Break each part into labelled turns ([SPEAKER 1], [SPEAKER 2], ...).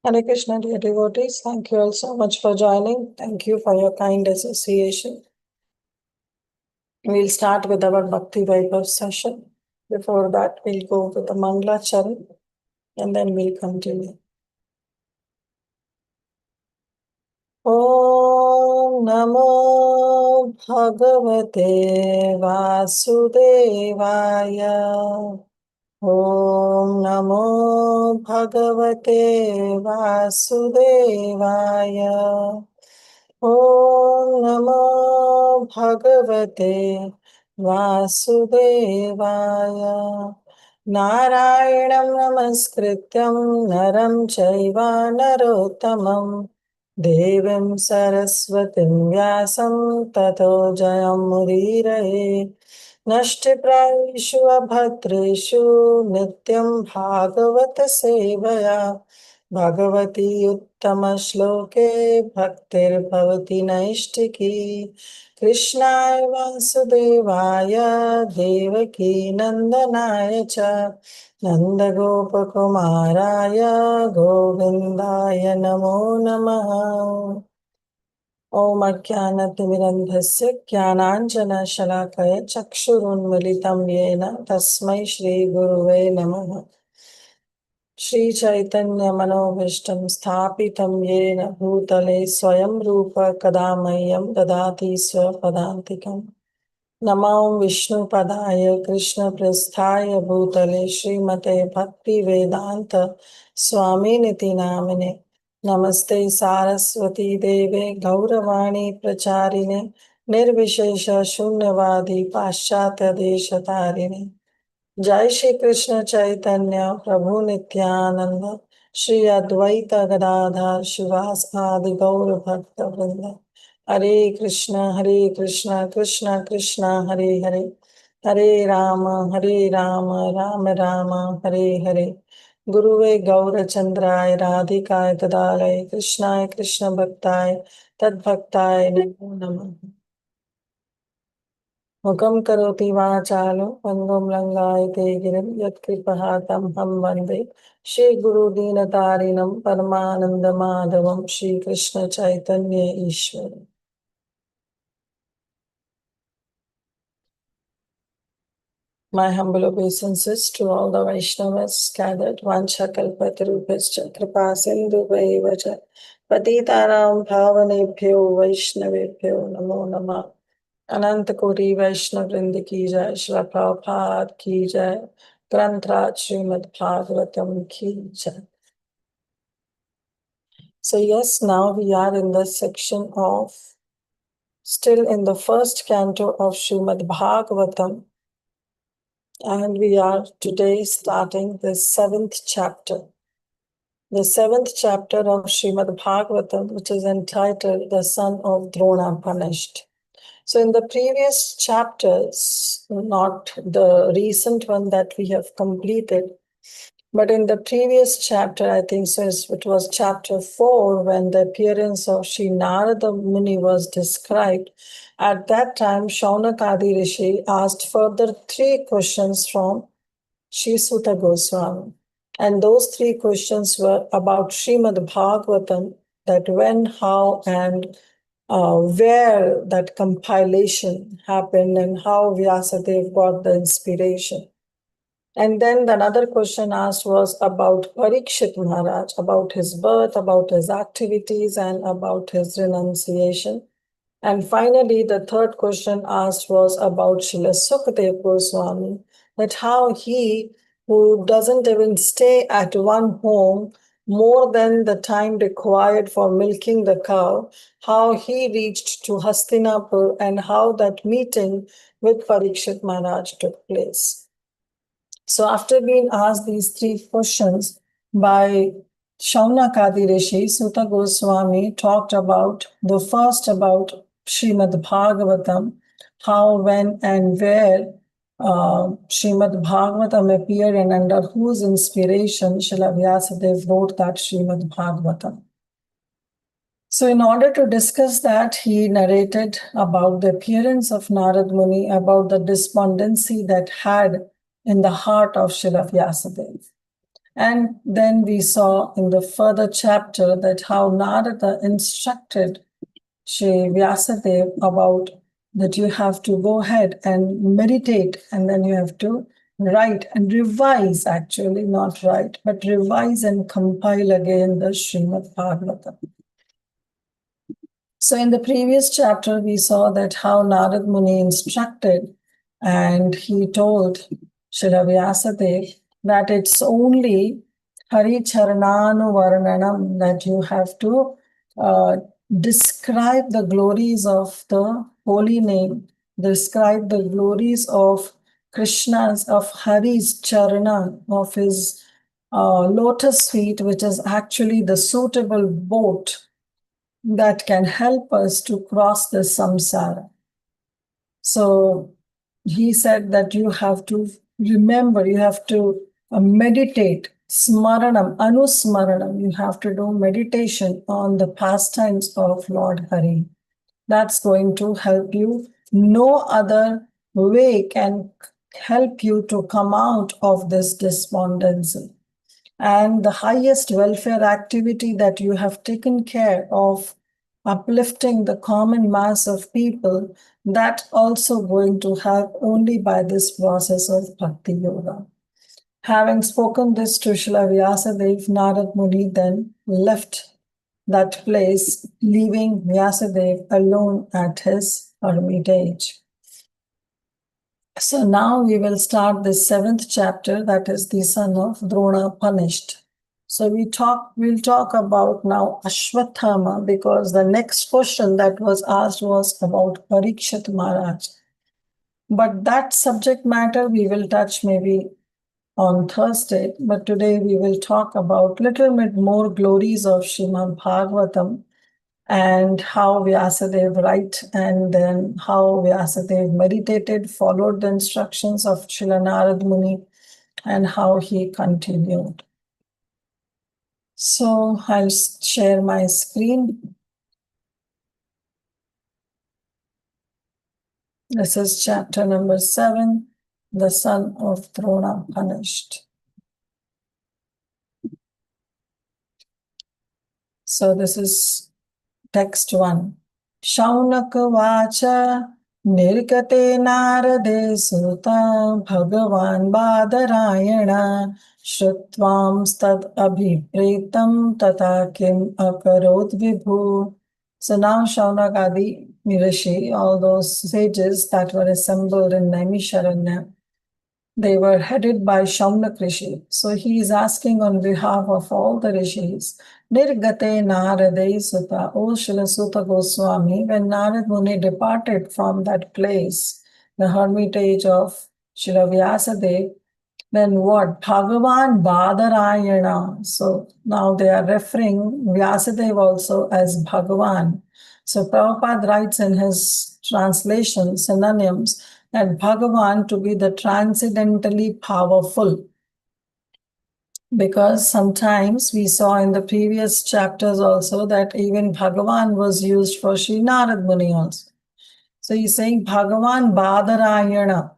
[SPEAKER 1] Hare Krishna, dear devotees. Thank you all so much for joining. Thank you for your kind association. We'll start with our Bhakti Vaibhav session. Before that, we'll go with the Mangla Charan and then we'll continue. Om Namo Bhagavate Vasudevaya. Om Namo Bhagavate Vasudevaya. Om Namo Bhagavate Vasudevaya. Narayanam Namaskrityam Naram Chaiva Narottamam Devim Saraswatim Vyasam Tato Jayam Mudiraye. नष्टप्रायेषु अभद्रेषु नित्यं भागवत सेवया भगवती उत्तमश्लोके भक्तिर्भवति नैष्टिकी कृष्णाय वासुदेवाय देवकी नन्दनाय च नन्दगोपकुमाराय गोविन्दाय नमो नमः। ओम अज्ञानतिमिरन्धस्य ज्ञानाञ्जनशलाकया चक्षुरुन्मीलितं येन तस्मै श्रीगुरुवे नमः। श्रीचैतन्यमनोभीष्टं स्थापितं येन भूतले स्वयं रूप कदा मह्यं ददाति स्वपदान्तिकम्। नमो विष्णुपदाय कृष्णप्रेष्ठाय भूतले श्रीमते भक्तिवेदान्त स्वामिनिति नामिने। नमस्ते सारस्वती देवे गौरवाणी प्रचारिणे निर्विशेष शून्यवादी पाश्चात्य देशतारिणे। जय श्री कृष्ण चैतन्य प्रभु नित्यानंद श्री अद्वैत गदाधर शिवासादि गौर भक्त वृंद। हरे कृष्ण कृष्ण कृष्ण हरे हरे, हरे राम राम राम हरे हरे। गुरुवे गौरचंद्राय राधिकाय तदालय कृष्णाय कृष्ण भक्ताय तद्भक्ताय नमो नमः। मुखं करोति वाचालं पङ्गुं लङ्घयते गिरिं यत्कृपातमहं वन्दे श्रीगुरुदीनतारिणं परमानन्दमाधवं श्रीकृष्ण चैतन्य ईश्वर। My humble obeisances to all the Vaishnavas gathered. Vancha kalpatarubhascha kripa sindhubhaiva cha patitanam bhavanebhyo Vaishnavebhyo namo namah। अनंत कोटि वैष्णव वृंद की जय, श्रील प्रभुपाद की जय, ग्रंथराज श्रीमद् भागवतम की जय। So yes, now we are in the section of, still in the first canto of Srimad Bhagavatam, and we are today starting the 7th chapter. The 7th chapter of Srimad Bhagavatam, which is entitled The Son of Drona Punished. So in the previous chapters, not the recent one that we have completed, but in the previous chapter, I think so it was chapter 4, when the appearance of Sri Narada Muni was described. At that time, Shaunakadi Rishi asked further 3 questions from Sri Suta Goswami. And those 3 questions were about Srimad Bhagavatam, that when, how, and where that compilation happened and how Vyasadeva got the inspiration. And then another question asked was about Parikshit Maharaj, about his birth, about his activities, and about his renunciation. And finally, the third question asked was about Srila Sukadeva Goswami, that how he, who doesn't even stay at one home more than the time required for milking the cow, how he reached to Hastinapur and how that meeting with Parikshit Maharaj took place. So after being asked these 3 questions by Shaunakadi Rishi, Suta Goswami talked about the first about Srimad Bhagavatam, how, when, and where Srimad Bhagavatam appeared and under whose inspiration Srila Vyasadeva wrote that Srimad Bhagavatam. So in order to discuss that, he narrated about the appearance of Narad Muni, about the despondency that had in the heart of Srila Vyasadeva. And then we saw in the further chapter that how Narada instructed Shri Vyasadeva about that you have to go ahead and meditate, and then you have to write and revise, actually, not write, but revise and compile again the Srimad Bhagavatam. So in the previous chapter, we saw that how Narad Muni instructed and he told Srila Vyasadeva that it's only Hari Charananu Varnanam that you have to describe the glories of the holy name, describe the glories of Krishna's, of Hari's Charana, of his lotus feet, which is actually the suitable boat that can help us to cross the samsara. So he said that you have to remember, you have to meditate, smaranam, anusmaranam, you have to do meditation on the pastimes of Lord Hari. That's going to help you. No other way can help you to come out of this despondency. And the highest welfare activity that you have taken care of, uplifting the common mass of people, that also going to help only by this process of Bhakti Yoga. Having spoken this to Srila Vyasadeva, Narad Muni then left that place, leaving Vyasadeva alone at his hermitage. So now we will start the 7th chapter, that is the son of Drona punished. So we'll talk about now Ashwathama, because the next question that was asked was about Parikshit Maharaj. But that subject matter we will touch maybe on Thursday. But today we will talk about little bit more glories of Srimad Bhagavatam and how Vyasadeva write, and then how Vyasadeva meditated, followed the instructions of Srila Narad Muni, and how he continued. So I'll share my screen. This is chapter number 7, the son of Drona punished. So this is text 1. Shaunaka vacha nirkate narade sutta bhagavan badarayana shrutvam stad abhipretam tata kim akarot vibhu. So now Shaunakadi Rishi, all those sages that were assembled in Naimisharanya, they were headed by Shaunak Rishi. So he is asking on behalf of all the rishis, Nirgate Narade Sutta, O Srila Sutta Goswami, when Narad Muni departed from that place, the hermitage of Srila Vyasadeva, then what? Bhagavan Badarayana. So now they are referring Vyasadeva also as Bhagavan. So Prabhupada writes in his translation, synonyms, that Bhagavan to be the transcendently powerful. Because sometimes we saw in the previous chapters also that even Bhagavan was used for Sri Narad Muni also. So he's saying Bhagavan Badarayana.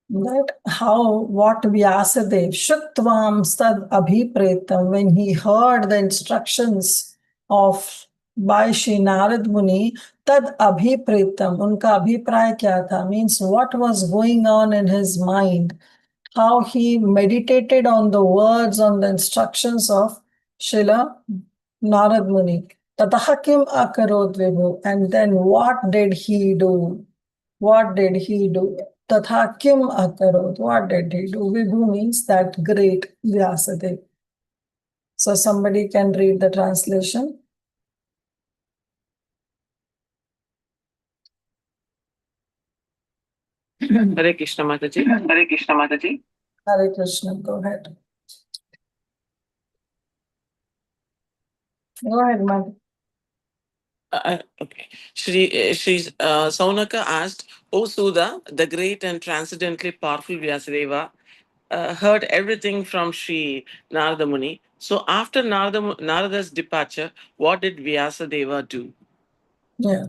[SPEAKER 1] That how, what Vyasadeva, Shuktvam Stad Abhipretam, when he heard the instructions of by Shri Narad Muni, Tad Abhipretam, unka abhipray kya tha, means what was going on in his mind, how he meditated on the words, on the instructions of Srila Narad Muni. Tataha kim akarot vibhu, and then what did he do? What did he do? Tatha kim akarot. What did he do? Vibhu means that great Vyasadeva. So somebody can read the translation.
[SPEAKER 2] Hare Krishna Mataji. Hare Krishna Mataji.
[SPEAKER 1] Hare Krishna, go ahead. Go ahead, Mataji.
[SPEAKER 2] Okay. Shri Saunaka asked, O Sudha, the great and transcendently powerful Vyasadeva, heard everything from Sri Narada Muni. So after Narada's departure, what did Vyasadeva do?
[SPEAKER 1] Yeah.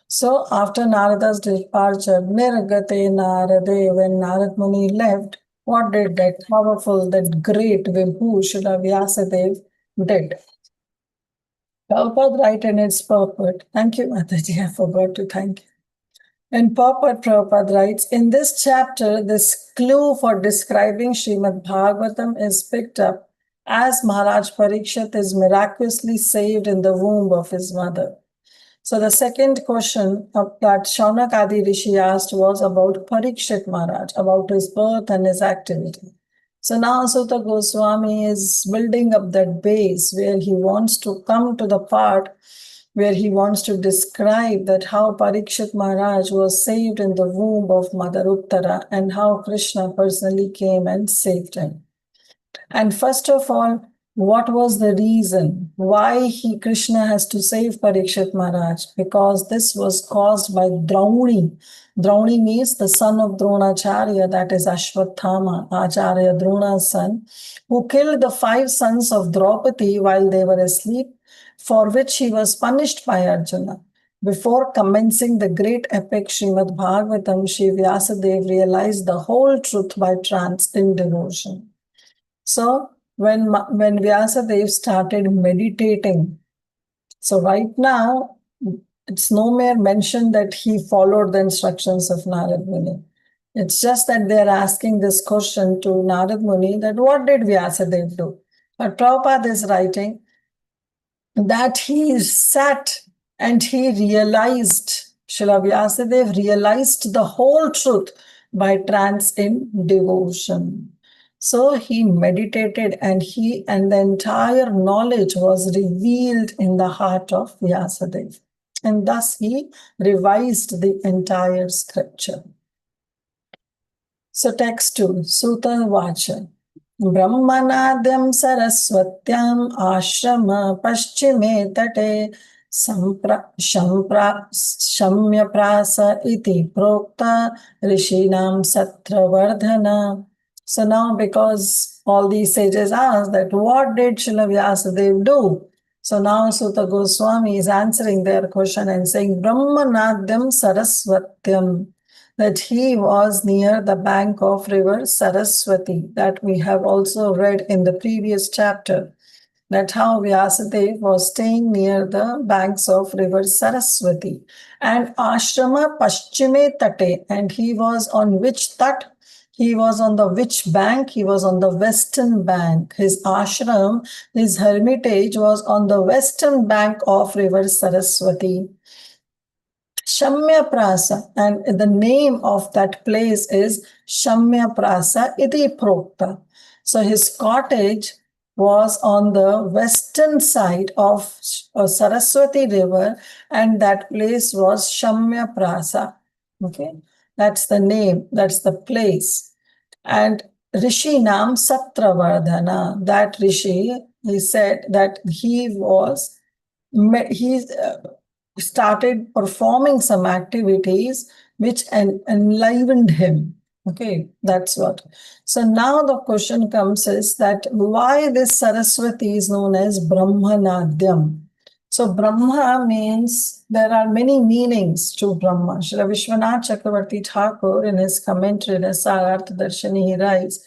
[SPEAKER 1] So after Narada's departure, Nirgate Narade, when Narad Muni left, What did that powerful, that great Vibhu Srila Vyasadeva did? Prabhupada write in its purport. Thank you, Mataji. I forgot to thank you. In purport, Prabhupada writes, in this chapter, this clue for describing Srimad Bhagavatam is picked up as Maharaj Parikshit is miraculously saved in the womb of his mother. So the second question that Shaunak Adi Rishi asked was about Parikshit Maharaj, about his birth and his activity. So now Sutta Goswami is building up that base where he wants to come to the part where he wants to describe that how Parikshit Maharaj was saved in the womb of Mother Uttara and how Krishna personally came and saved him. And first of all, what was the reason why Krishna has to save Parikshit Maharaj? Because this was caused by Drauni. Drauni means the son of Dronacharya, that is Ashwathama, Acharya Drona's son, who killed the 5 sons of Draupadi while they were asleep, for which he was punished by Arjuna. Before commencing the great epic Srimad Bhagavatam, Sri Vyasadeva realized the whole truth by trance in devotion. So when Vyasadeva started meditating, so right now it's no mere mention that he followed the instructions of Narad Muni. It's just that they're asking this question to Narad Muni that what did Vyasadeva do? But Prabhupada is writing that he sat and he realized, Srila Vyasadeva realized the whole truth by trance in devotion. So he meditated and the entire knowledge was revealed in the heart of Vyasadeva. And thus he revised the entire scripture. So text 2, Sutta Vacha. Brahmanadyam Saraswatyam Ashrama Paschime Tate Shamya Prasa iti Prokta Rishinam Satravardhana. So now, because all these sages asked that what did Srila Vyasadeva do? So now Sutta Goswami is answering their question and saying Brahmanadyam Saraswatyam, that he was near the bank of river Saraswati, that we have also read in the previous chapter, that how Vyasadeva was staying near the banks of river Saraswati. And Ashrama Paschime Tate, and he was on which tat? He was on the which bank? He was on the western bank. His ashram, his hermitage was on the western bank of river Saraswati. Shamya Prasa, and the name of that place is Shamya Prasa iti Prokta. So his cottage was on the western side of Saraswati river, and that place was Shamya Prasa. Okay, that's the name, that's the place. And Rishi Nam Satravardhana, that Rishi, he said that he started performing some activities which enlivened him. Okay, that's what. So now the question comes is that why this Saraswati is known as Brahmanadyam. So Brahma means, there are many meanings to Brahma. Srila Vishwanath Chakravarti Thakur in his commentary, Rasarartha Darshani, he writes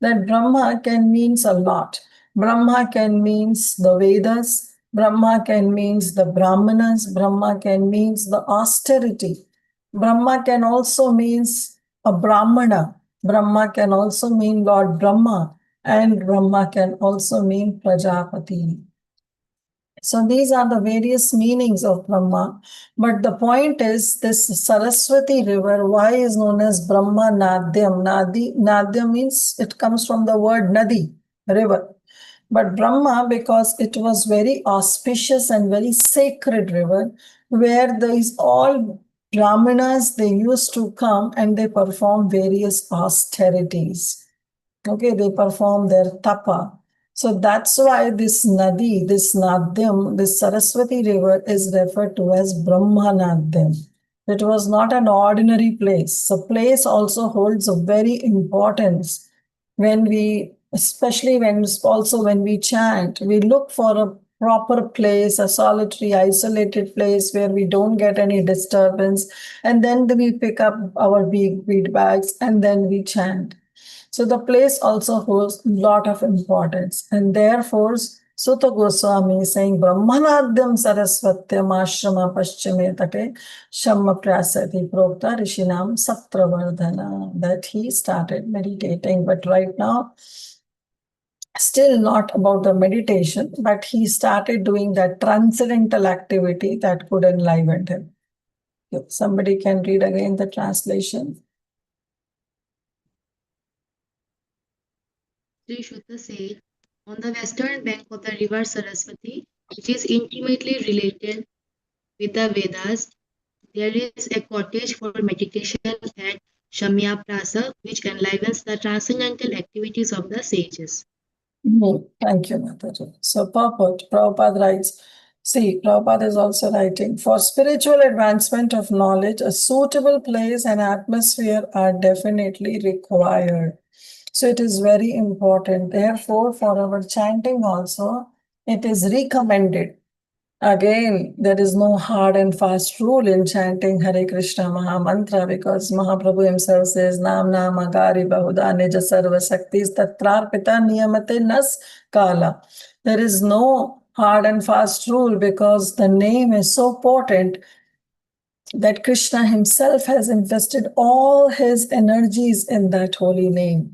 [SPEAKER 1] that Brahma can means a lot. Brahma can means the Vedas, Brahma can means the Brahmanas, Brahma can means the austerity. Brahma can also means a Brahmana. Brahma can also mean Lord Brahma, and Brahma can also mean Prajapati. So these are the various meanings of Brahma. But the point is, this Saraswati river, why is known as Brahma Nadyam? Nadyam means it comes from the word Nadi, river. But Brahma, because it was very auspicious and very sacred river, where these all Brahmanas, they used to come and they perform various austerities. Okay, they perform their tapa. So that's why this Nadi, this Nadyam, this Saraswati river is referred to as Brahma Nadyam. It was not an ordinary place. The place also holds a very importance when we, especially when we chant, we look for a proper place, a solitary, isolated place where we don't get any disturbance. And then we pick up our bead bags and then we chant. So the place also holds a lot of importance. And therefore, Sutta Goswami is saying, Brahmanadyam Saraswatyam Ashrama Paschime Tate Shamma Prasati Prokta Rishinam Saptravardhana. That he started meditating. But right now, still not about the meditation, but he started doing that transcendental activity that could enliven him. If somebody can read again the translation.
[SPEAKER 3] Sri Shuddha said, on the western bank of the river Saraswati, which is intimately related with the Vedas, there is a cottage for meditation at Shamya Prasa, which enlivens the transcendental activities of the sages.
[SPEAKER 1] Thank you, Mataji. So, purport, Prabhupada writes, see, Prabhupada is also writing, for spiritual advancement of knowledge, a suitable place and atmosphere are definitely required. So, it is very important. Therefore, for our chanting also, it is recommended. Again, there is no hard and fast rule in chanting Hare Krishna Maha Mantra because Mahaprabhu himself says, Nam Nama Gari Bahuda Nija Sarva Shaktis Tatrarpita Niyamate Nas Kala. There is no hard and fast rule because the name is so potent that Krishna himself has invested all his energies in that holy name.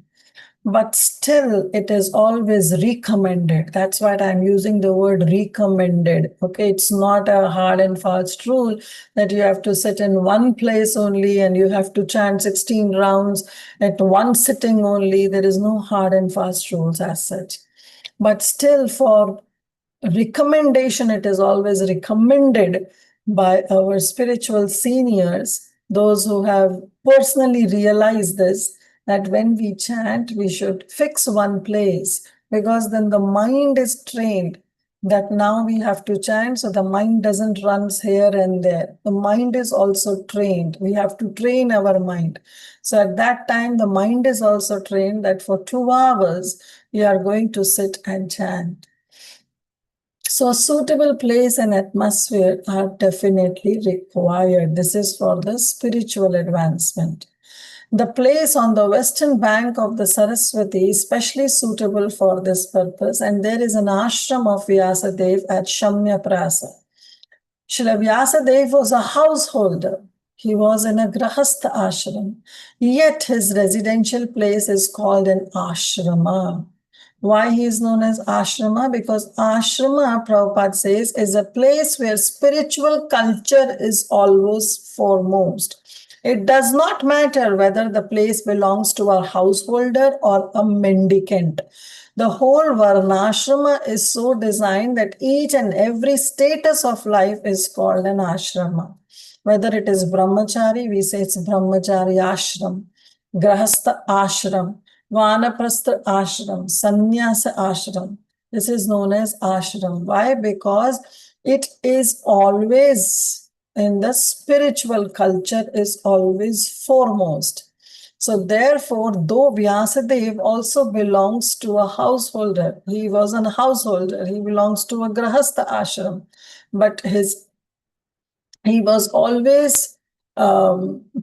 [SPEAKER 1] But still, it is always recommended. That's why I'm using the word recommended. Okay, it's not a hard and fast rule that you have to sit in one place only and you have to chant 16 rounds at one sitting only. There is no hard and fast rules as such. But still, for recommendation, it is always recommended by our spiritual seniors, those who have personally realized this, that when we chant, we should fix one place because then the mind is trained that now we have to chant, so the mind doesn't run here and there. The mind is also trained. We have to train our mind. So at that time, the mind is also trained that for 2 hours, we are going to sit and chant. So a suitable place and atmosphere are definitely required. This is for the spiritual advancement. The place on the western bank of the Saraswati is specially suitable for this purpose, and there is an ashram of Vyasadev at Shamya Prasa. Srila Vyasadev was a householder. He was in a Grahastha ashram, yet his residential place is called an ashrama. Why he is known as ashrama? Because ashrama, Prabhupada says, is a place where spiritual culture is always foremost. It does not matter whether the place belongs to a householder or a mendicant. The whole Varnashrama is so designed that each and every status of life is called an ashrama. Whether it is brahmachari, we say it's brahmachari ashram, grahastha ashram, vanaprastha ashram, sannyasa ashram. This is known as ashram. Why? Because it is always in the spiritual culture is always foremost. So therefore, though Vyasadev also belongs to a householder, he was a householder, he belongs to a Grahastha ashram, but he was always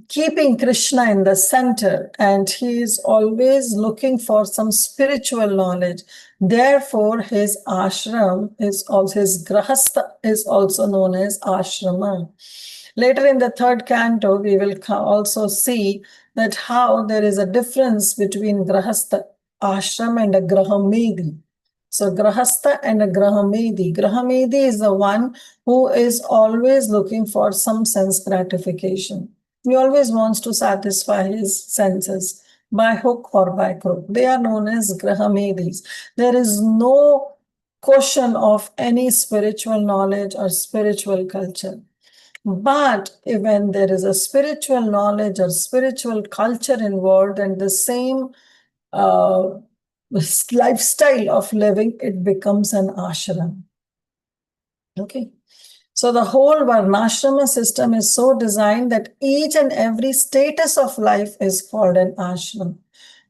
[SPEAKER 1] keeping Krishna in the center, and he is always looking for some spiritual knowledge. Therefore, his ashram is also, his grahastha is also known as ashrama. Later in the third canto, we will also see that how there is a difference between grahastha ashram and a grahamedi. So grahastha and a grahamedi. Grahamedi is the one who is always looking for some sense gratification. He always wants to satisfy his senses by hook or by crook. They are known as grahamedis. There is no question of any spiritual knowledge or spiritual culture. But when there is a spiritual knowledge or spiritual culture involved and the same lifestyle of living, it becomes an ashram. Okay. So the whole Varnashrama system is so designed that each and every status of life is called an ashram.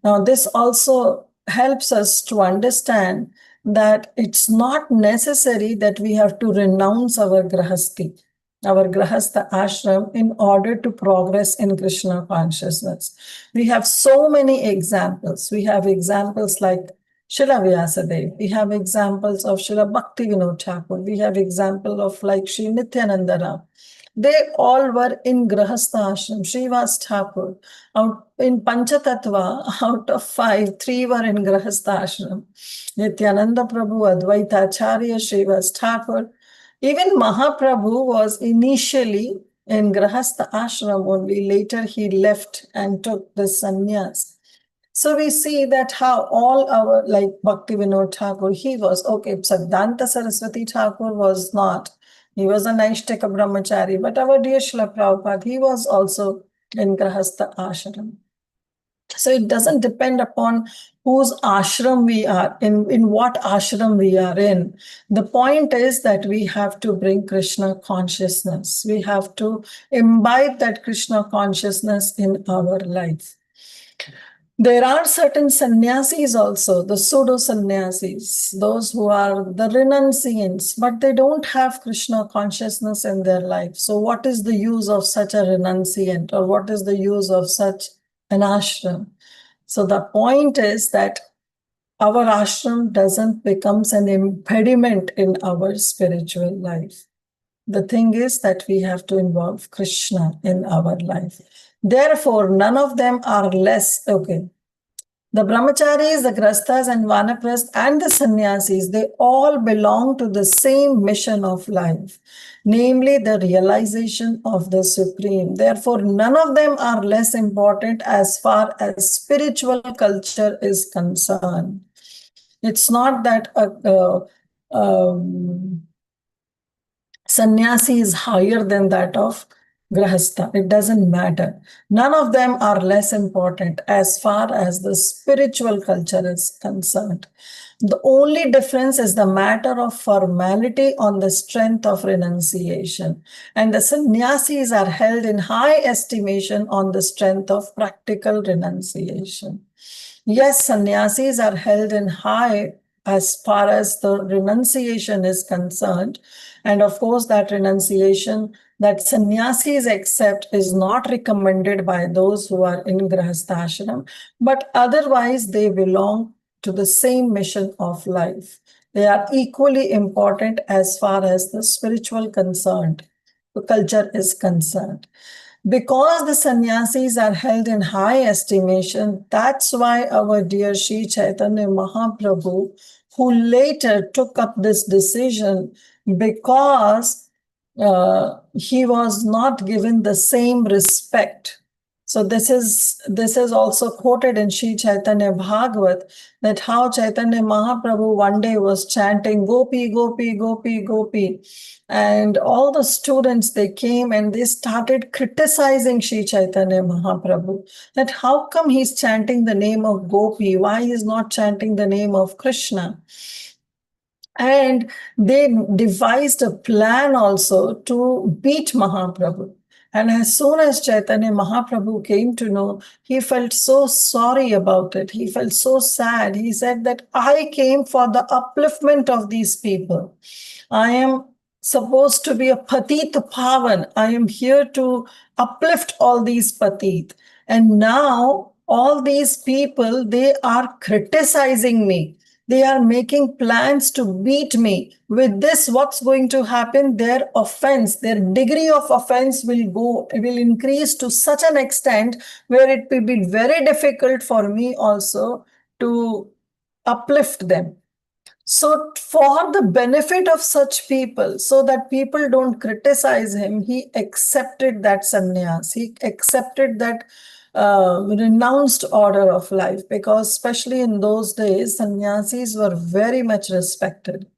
[SPEAKER 1] Now, this also helps us to understand that it's not necessary that we have to renounce our grahasti. our Grahastha ashram, in order to progress in Krishna consciousness. We have so many examples. We have examples like Srila Vyasadeva. We have examples of Srila Bhakti Vinod Thakur. We have example of like Sri Nityananda Ram. They all were in Grahastha ashram. Srivas Thakur, out in Panchatattva, out of 5, 3 were in Grahastha ashram. Nityananda Prabhu, Advaita Acharya, Srivas Thakur. Even Mahaprabhu was initially in Grahastha ashram only. Later he left and took the sannyas. So we see that how all our, like Bhakti Vinod Thakur, he was, okay, Siddhanta Saraswati Thakur was not. He was a Naishtika Brahmachari, but our dear Srila Prabhupada, he was also in Grahastha ashram. So it doesn't depend upon whose ashram we are, in what ashram we are in. The point is that we have to bring Krishna consciousness. We have to imbibe that Krishna consciousness in our life. There are certain sannyasis also, the pseudo sannyasis, those who are the renunciants, but they don't have Krishna consciousness in their life. So what is the use of such a renunciant, or what is the use of such an ashram? So the point is that our ashram doesn't become an impediment in our spiritual life. The thing is that we have to involve Krishna in our life. Therefore, none of them are less, okay. The brahmacharis, the grasthas and vanaprasthas and the sannyasis, they all belong to the same mission of life, namely the realization of the Supreme. Therefore, none of them are less important as far as spiritual culture is concerned. It's not that sannyasi is higher than that of grahastha. It doesn't matter. None of them are less important as far as the spiritual culture is concerned. The only difference is the matter of formality on the strength of renunciation. And the sannyasis are held in high estimation on the strength of practical renunciation. Yes, sannyasis are held in high as far as the renunciation is concerned. And of course, that renunciation that sannyasis accept is not recommended by those who are in Grahasthashram, but otherwise they belong to the same mission of life. They are equally important as far as the spiritual culture is concerned. Because the sannyasis are held in high estimation, that's why our dear Sri Chaitanya Mahaprabhu, who later took up this decision because he was not given the same respect. So this is also quoted in Sri Chaitanya Bhagavat, that how Chaitanya Mahaprabhu one day was chanting Gopi, Gopi, Gopi, Gopi. And all the students, they came and they started criticizing Sri Chaitanya Mahaprabhu, that how come he's chanting the name of Gopi? Why he's not chanting the name of Krishna? And they devised a plan also to beat Mahaprabhu. And as soon as Chaitanya Mahaprabhu came to know, he felt so sorry about it. He felt so sad. He said that I came for the upliftment of these people. I am supposed to be a patit pavan. I am here to uplift all these patit. And now all these people, they are criticizing me. They are making plans to beat me. With this, what's going to happen? Their offense, their degree of offense will increase to such an extent where it will be very difficult for me also to uplift them. So for the benefit of such people, so that people don't criticize him, he accepted that sannyas. He accepted that renounced order of life, because especially in those days, sannyasis were very much respected.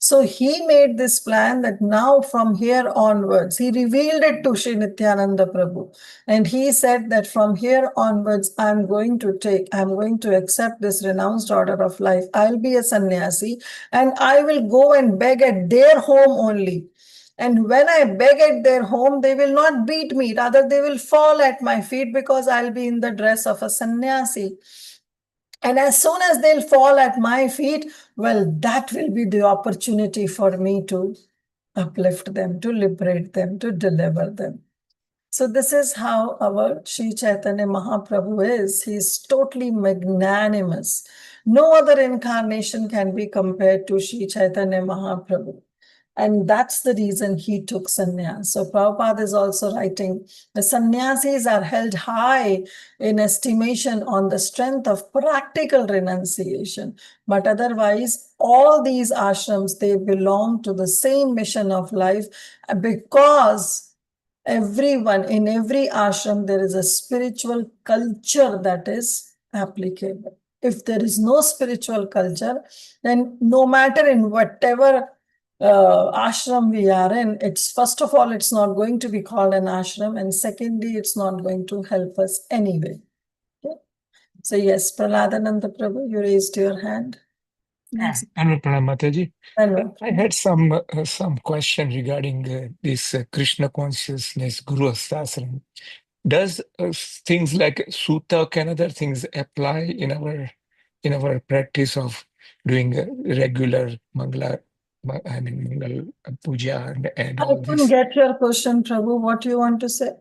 [SPEAKER 1] So he made this plan that now from here onwards, he revealed it to Sri Nityananda Prabhu. And he said that from here onwards, I'm going to accept this renounced order of life. I'll be a sannyasi and I will go and beg at their home only. And when I beg at their home, they will not beat me. Rather, they will fall at my feet because I'll be in the dress of a sannyasi. And as soon as they'll fall at my feet, well, that will be the opportunity for me to uplift them, to liberate them, to deliver them. So this is how our Sri Chaitanya Mahaprabhu is. He is totally magnanimous. No other incarnation can be compared to Sri Chaitanya Mahaprabhu. And that's the reason he took sannyas. So Prabhupada is also writing, the sannyasis are held high in estimation on the strength of practical renunciation. But otherwise, all these ashrams, they belong to the same mission of life because everyone, in every ashram, there is a spiritual culture that is applicable. If there is no spiritual culture, then no matter in whatever ashram we are in, it's first of all, it's not going to be called an ashram, and secondly, it's not going to help us anyway. Okay? So yes, Praladananda Prabhu, you raised your hand. Yes.
[SPEAKER 4] Mataji.
[SPEAKER 1] Hello.
[SPEAKER 4] I had some question regarding this Krishna consciousness Guru Astasana. Does things like Sutak and other things apply in our practice of doing regular Mangal Puja and
[SPEAKER 1] I
[SPEAKER 4] all
[SPEAKER 1] couldn't
[SPEAKER 4] this?
[SPEAKER 1] get your question, Prabhu. What do you want to say?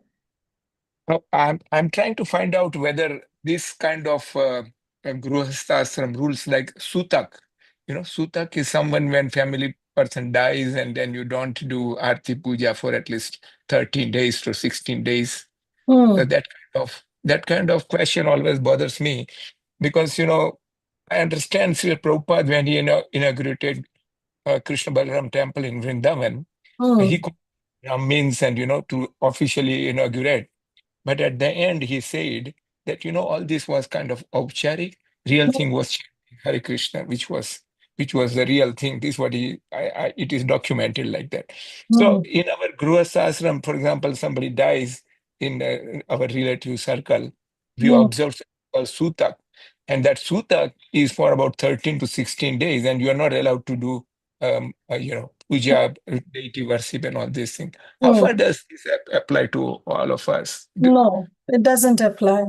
[SPEAKER 4] I'm trying to find out whether this kind of Grihastha rules like Sutak. Sutak is someone when family person dies and then you don't do Arti Puja for at least 13 days to 16 days. So that kind of question always bothers me because, I understand Srila Prabhupada when he inaugurated Krishna Balaram temple in Vrindavan, he called Brahmins and, to officially inaugurate. But at the end, he said that, all this was kind of aupcharik. Real thing was chanting Hare Krishna, which was the real thing. This is what it is documented like that. So in our Grihastha for example, somebody dies in our relative circle, we observe a sutak. And that sutak is for about 13 to 16 days, and you are not allowed to do, puja, deity worship, and all these things. How far does this apply to all of us?
[SPEAKER 1] No, it doesn't apply.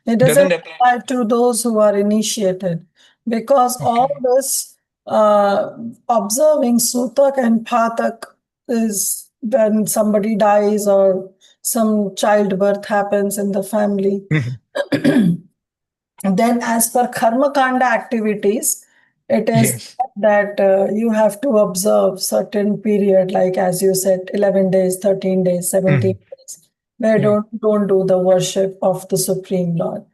[SPEAKER 1] It
[SPEAKER 4] Doesn't
[SPEAKER 1] doesn't
[SPEAKER 4] apply.
[SPEAKER 1] apply to those who are initiated because all
[SPEAKER 4] Okay.
[SPEAKER 1] this observing sutak and patak is when somebody dies or some childbirth happens in the family.
[SPEAKER 4] Mhm.
[SPEAKER 1] And then, as per karma kanda activities, it is
[SPEAKER 4] Yes.
[SPEAKER 1] that you have to observe certain period, like as you said, 11 days, 13 days, 17
[SPEAKER 4] Mhm.
[SPEAKER 1] days, where
[SPEAKER 4] Yeah.
[SPEAKER 1] don't do the worship of the Supreme Lord.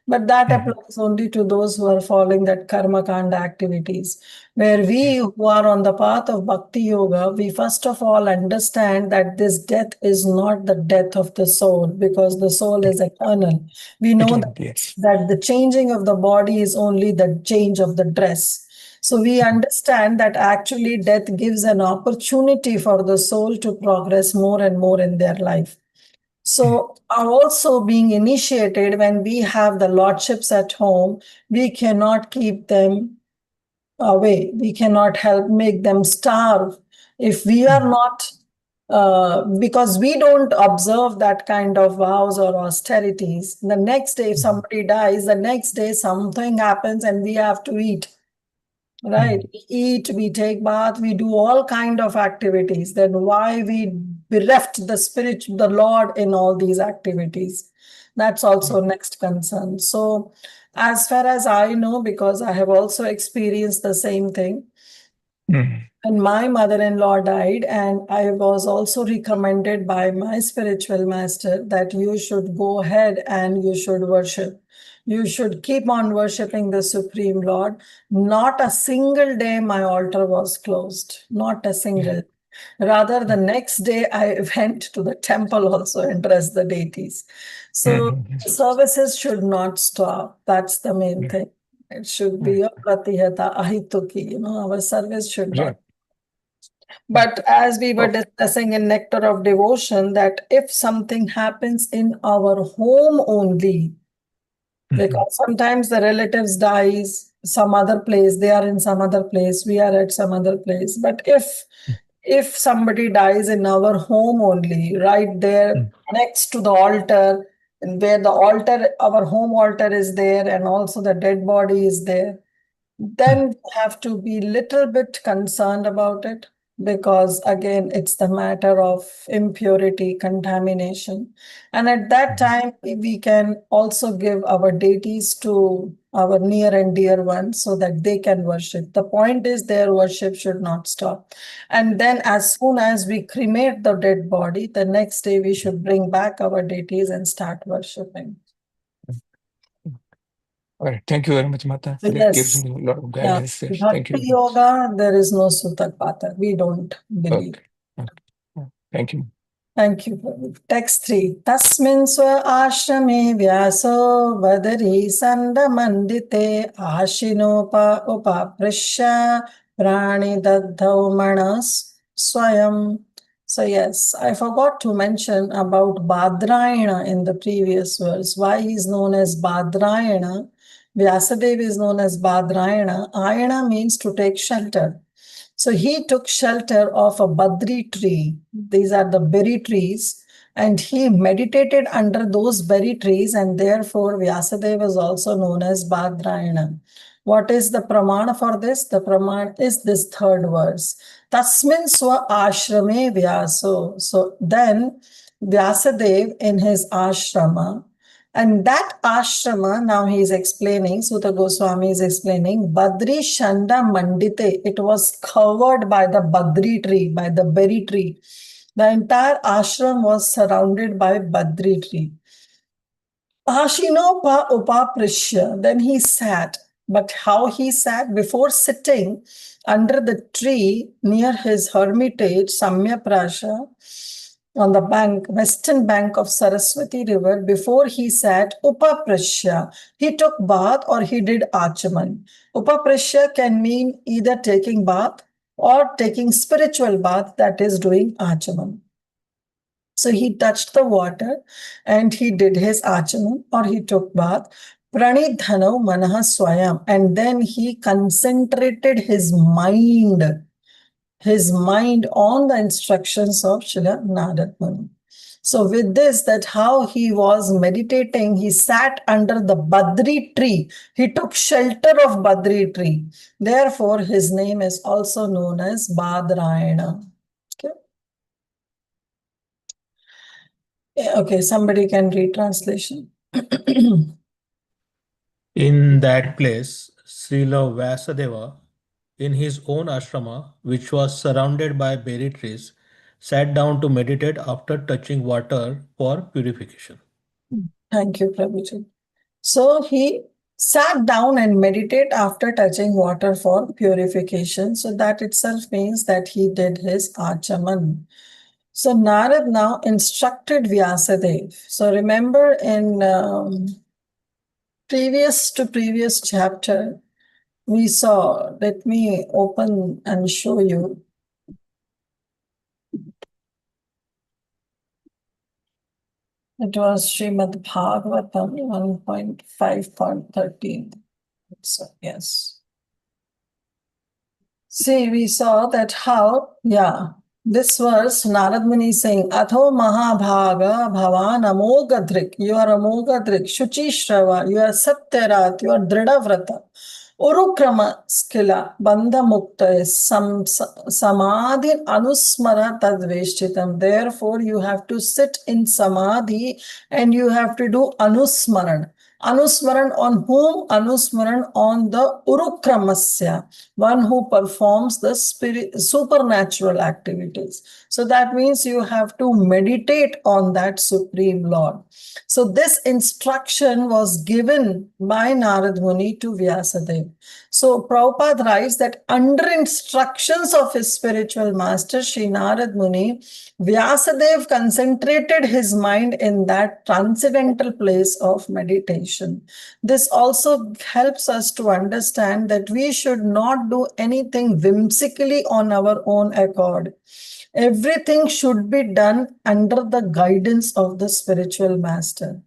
[SPEAKER 1] But that
[SPEAKER 4] Mhm.
[SPEAKER 1] applies only to those who are following that karma kanda activities. Where we who are on the path of bhakti yoga, we first of all understand that this death is not the death of the soul because the soul is eternal. We know
[SPEAKER 4] Eternal, yes.
[SPEAKER 1] that the changing of the body is only the change of the dress. So we understand that actually death gives an opportunity for the soul to progress more and more in their life. So, are also being initiated when we have the lordships at home, we cannot keep them away. We cannot help make them starve if we are not, because we don't observe that kind of vows or austerities. The next day, if somebody dies, the next day something happens and we have to eat. Right? We eat, we take bath, we do all kind of activities. Then why we bereft the spirit, the Lord in all these activities? That's also next concern. So as far as I know, because I have also experienced the same thing,
[SPEAKER 4] Mhm.
[SPEAKER 1] and my mother-in-law died, and I was also recommended by my spiritual master that you should go ahead and you should worship. You should keep on worshiping the Supreme Lord. Not a single day my altar was closed. Not a single. Rather, the next day I went to the temple also and dressed the deities. So
[SPEAKER 4] Mhm.
[SPEAKER 1] services should not stop. That's the main thing. It should be a pratihata ahituki. Our service should not.
[SPEAKER 4] Right.
[SPEAKER 1] But as we were
[SPEAKER 4] Oh.
[SPEAKER 1] discussing in Nectar of Devotion, that if something happens in our home only,
[SPEAKER 4] Mhm.
[SPEAKER 1] because sometimes the relatives dies some other place, they are in some other place, we are at some other place. But if somebody dies in our home only, right there
[SPEAKER 4] Mhm.
[SPEAKER 1] next to the altar, and where the altar, our home altar is there, and also the dead body is there, then we have to be little bit concerned about it. because again, it's the matter of impurity, contamination. And at that time, we can also give our deities to our near and dear ones so that they can worship. The point is their worship should not stop. And then as soon as we cremate the dead body, the next day we should bring back our deities and start worshiping.
[SPEAKER 4] All right. Thank you very much, Mata.
[SPEAKER 1] So
[SPEAKER 4] That gives
[SPEAKER 1] yes,
[SPEAKER 4] me a lot of
[SPEAKER 1] yeah,
[SPEAKER 4] guidance there. Thank
[SPEAKER 1] Bhakti
[SPEAKER 4] you.
[SPEAKER 1] Yoga, there is no Sutak Pata. We don't believe.
[SPEAKER 4] Okay. Thank you.
[SPEAKER 1] Thank you. Prabhu. Text 3. Tasmin swa ashrame vyaso vadari sandamandite ashinopa upaprishya prani daddhau manas swayam. So yes, I forgot to mention about Badrayana in the previous verse. Why he is known as Badrayana? Vyasadeva is known as Badrayana. Ayana means to take shelter. So he took shelter of a Badri tree. These are the berry trees. And he meditated under those berry trees, and therefore Vyasadeva is also known as Badrayana. What is the pramana for this? The pramana is this third verse. Tasmin swa ashrame Vyaso. So then Vyasadeva in his ashrama, and that ashrama, now he is explaining, Sutta Goswami is explaining, Badri Shanda Mandite. It was covered by the Badri tree, by the berry tree. The entire ashram was surrounded by Badri tree. Ashino pa upaprishya. Then he sat. But how he sat? Before sitting under the tree near his hermitage, Samyaprasha, on the bank, western bank of Saraswati river, before he sat, upaprishya. He took bath or he did achaman. Upaprishya can mean either taking bath or taking spiritual bath, that is doing achaman. So he touched the water and he did his achaman or he took bath. Pranidhano manaha swayam. And then he concentrated his mind on the instructions of Srila Narad Muni. So with this, that how he was meditating, he sat under the Badri tree. He took shelter of Badri tree. Therefore, his name is also known as Badrayana. Okay, somebody can read translation.
[SPEAKER 5] In that place, Srila Vyasadeva, in his own ashrama, which was surrounded by berry trees, sat down to meditate after touching water for purification.
[SPEAKER 1] Thank you, Prabhuji. So he sat down and meditate after touching water for purification. So that itself means that he did his achaman. So Narad now instructed Vyasadeva. So remember in previous chapter, we saw, let me open and show you. It was Srimad Bhagavatam 1.5.13. So, yes. See, we saw that how, this verse, Narad Muni is saying, Atho Mahabhaga Bhavan Amogadrik. You are Amogadrik, Shuchi Shrava, you are Satyarat, you are Dridavrata. Urukrama skila, Bandha Mukta is Samadhi Anusmara Tadveshchitam. Therefore, you have to sit in Samadhi and you have to do Anusmaran. Anusmaran on whom? Anusmaran on the Urukramasya, one who performs the supernatural activities. So that means you have to meditate on that Supreme Lord. So this instruction was given by Narad Muni to Vyasadeva. So Prabhupada writes that under instructions of his spiritual master, Sri Narad Muni, Vyasadeva concentrated his mind in that transcendental place of meditation. This also helps us to understand that we should not do anything whimsically on our own accord. Everything should be done under the guidance of the spiritual master.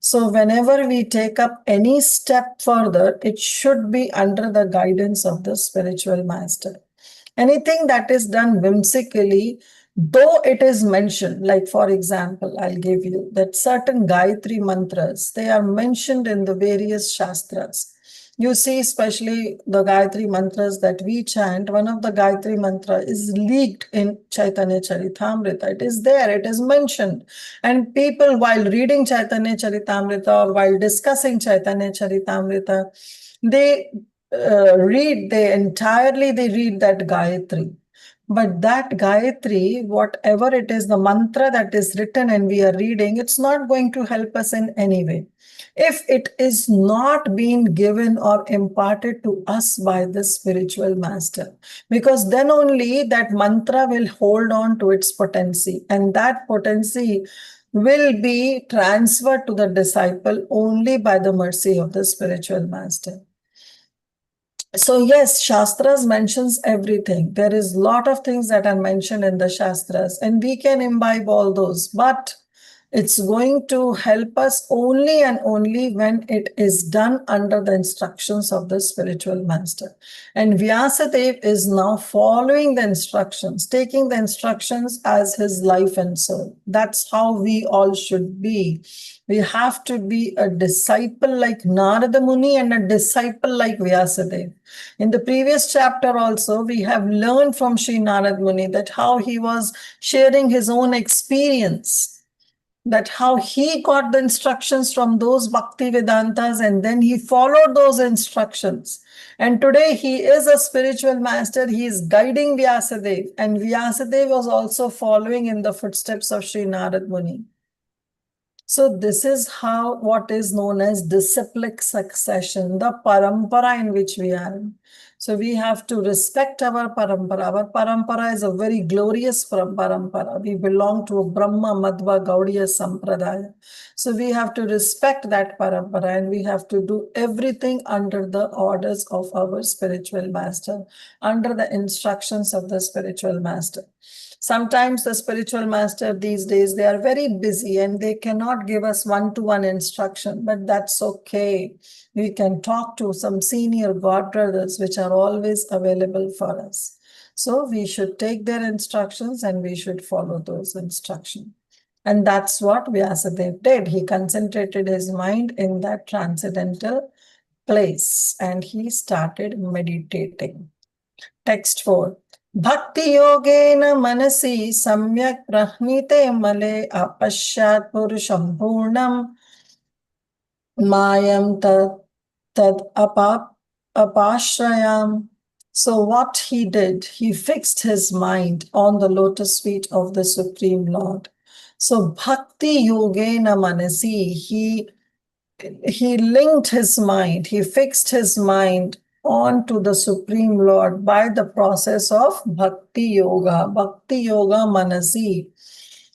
[SPEAKER 1] So whenever we take up any step further, it should be under the guidance of the spiritual master. Anything that is done whimsically, though it is mentioned, like for example, I'll give you that certain Gayatri mantras, they are mentioned in the various Shastras. You see, especially the Gayatri mantras that we chant, one of the Gayatri mantra is leaked in Chaitanya Charitamrita. It is there, it is mentioned. And people, while reading Chaitanya Charitamrita or while discussing Chaitanya Charitamrita, they they read that Gayatri. But that Gayatri, whatever it is, the mantra that is written and we are reading, it's not going to help us in any way if it is not being given or imparted to us by the spiritual master, because then only that mantra will hold on to its potency, and that potency will be transferred to the disciple only by the mercy of the spiritual master. So yes, Shastras mentions everything. There is a lot of things that are mentioned in the Shastras, and we can imbibe all those, but it's going to help us only and only when it is done under the instructions of the spiritual master. And Vyasadeva is now following the instructions, taking the instructions as his life and soul. That's how we all should be. We have to be a disciple like Narada Muni and a disciple like Vyasadeva. In the previous chapter also, we have learned from Sri Narad Muni that how he was sharing his own experience, that how he got the instructions from those Bhakti Vedantas and then he followed those instructions. And today he is a spiritual master. He is guiding Vyasadeva, and Vyasadeva was also following in the footsteps of Sri Narad Muni. So this is how what is known as disciplic succession, the parampara in which we are in. So we have to respect our parampara. Our parampara is a very glorious parampara. We belong to a Brahma Madhva Gaudiya Sampradaya. So we have to respect that parampara and we have to do everything under the orders of our spiritual master, under the instructions of the spiritual master. Sometimes the spiritual master these days, they are very busy and they cannot give us one-to-one instruction, but that's okay. We can talk to some senior God brothers, which are always available for us. So we should take their instructions and we should follow those instructions. And that's what Vyasadeva did. He concentrated his mind in that transcendental place and he started meditating. Text 4. Bhakti yogena manasi samyak prahnite male apashyat purusham purnam mayam tad apashrayam. So what he did, he fixed his mind on the lotus feet of the Supreme Lord. So bhakti yogena manasi, he linked his mind, he fixed his mind on to the Supreme Lord by the process of Bhakti Yoga Manasi,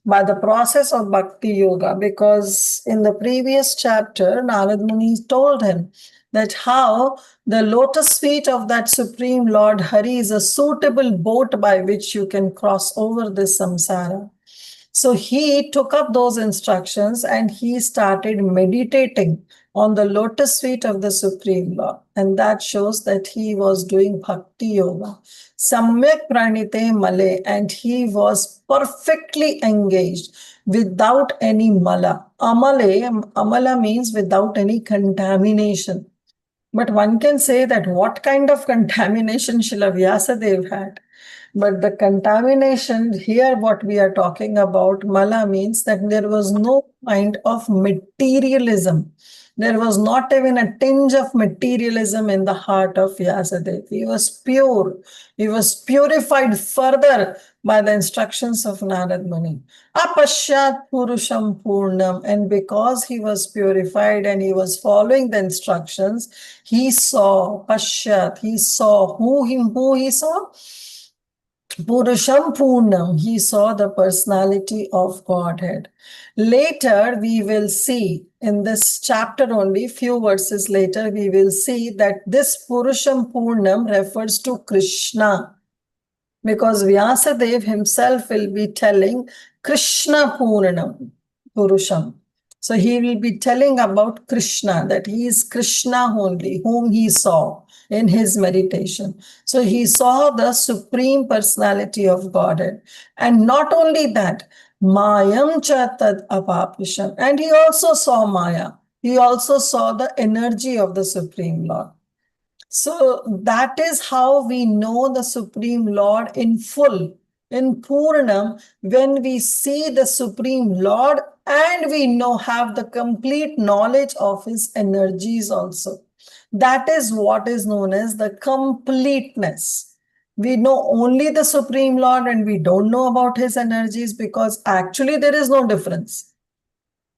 [SPEAKER 1] by the process of Bhakti Yoga, because in the previous chapter, Narad Muni told him that how the lotus feet of that Supreme Lord Hari is a suitable boat by which you can cross over this samsara. So he took up those instructions and he started meditating on the lotus feet of the Supreme Lord. And that shows that he was doing Bhakti Yoga. Samyak Pranite Male, and he was perfectly engaged without any mala. Amala means without any contamination. But one can say that what kind of contamination Srila Vyasadeva had? But the contamination here, what we are talking about, mala means that there was no kind of materialism. There was not even a tinge of materialism in the heart of Vyasadeva. He was pure. He was purified further by the instructions of Narad Muni. Apashyat Purusham Purnam. And because he was purified and he was following the instructions, he saw Pashyat. He saw who he saw? Purusham Purnam, he saw the personality of Godhead. Later, we will see in this chapter only, few verses later, we will see that this Purusham Purnam refers to Krishna, because Vyasadeva himself will be telling Krishna Purnam, Purusham. So he will be telling about Krishna, that he is Krishna only, whom he saw in his meditation. So he saw the supreme personality of Godhead. And not only that, Mayam cha tad apapisham. And he also saw Maya. He also saw the energy of the Supreme Lord. So that is how we know the Supreme Lord in full, in Purnam, when we see the Supreme Lord and we have the complete knowledge of his energies also. That is what is known as the completeness. We know only the Supreme Lord and we don't know about his energies, because actually there is no difference.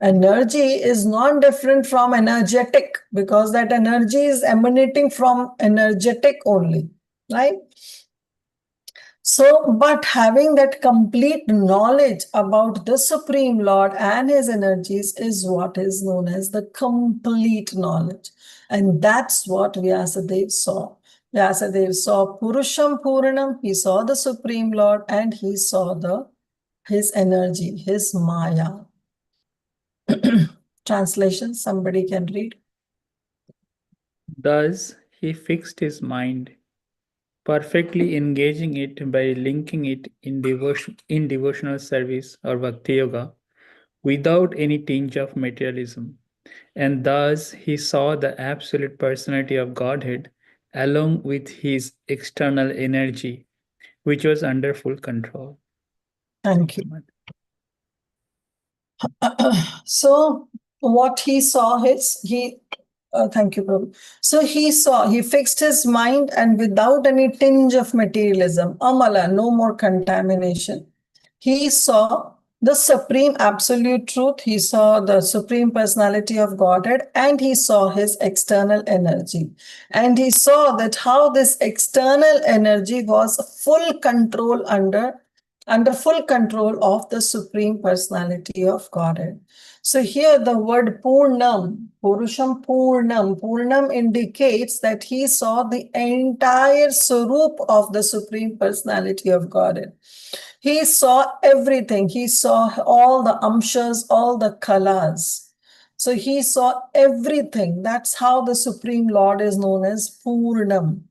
[SPEAKER 1] Energy is not different from energetic, because that energy is emanating from energetic only, right? So, but having that complete knowledge about the Supreme Lord and his energies is what is known as the complete knowledge. And that's what Vyasadeva saw. Vyasadeva saw Purusham Puranam, he saw the Supreme Lord and he saw his energy, his Maya. Translation, somebody can read.
[SPEAKER 6] Thus, he fixed his mind, perfectly engaging it by linking it in devotional service or Bhakti Yoga without any tinge of materialism. And thus he saw the absolute personality of Godhead along with his external energy, which was under full control.
[SPEAKER 1] Thank you. So what he saw is thank you, Prabhu. So he fixed his mind, and without any tinge of materialism, amala, no more contamination. He saw the supreme absolute truth. He saw the supreme personality of Godhead, and he saw his external energy. And he saw that how this external energy was full control under full control of the supreme personality of Godhead. So here the word Purnam, Purusham Purnam, Purnam indicates that he saw the entire Swarup of the Supreme Personality of Godhead. He saw everything. He saw all the amshas, all the kalas. So he saw everything. That's how the Supreme Lord is known as Purnam.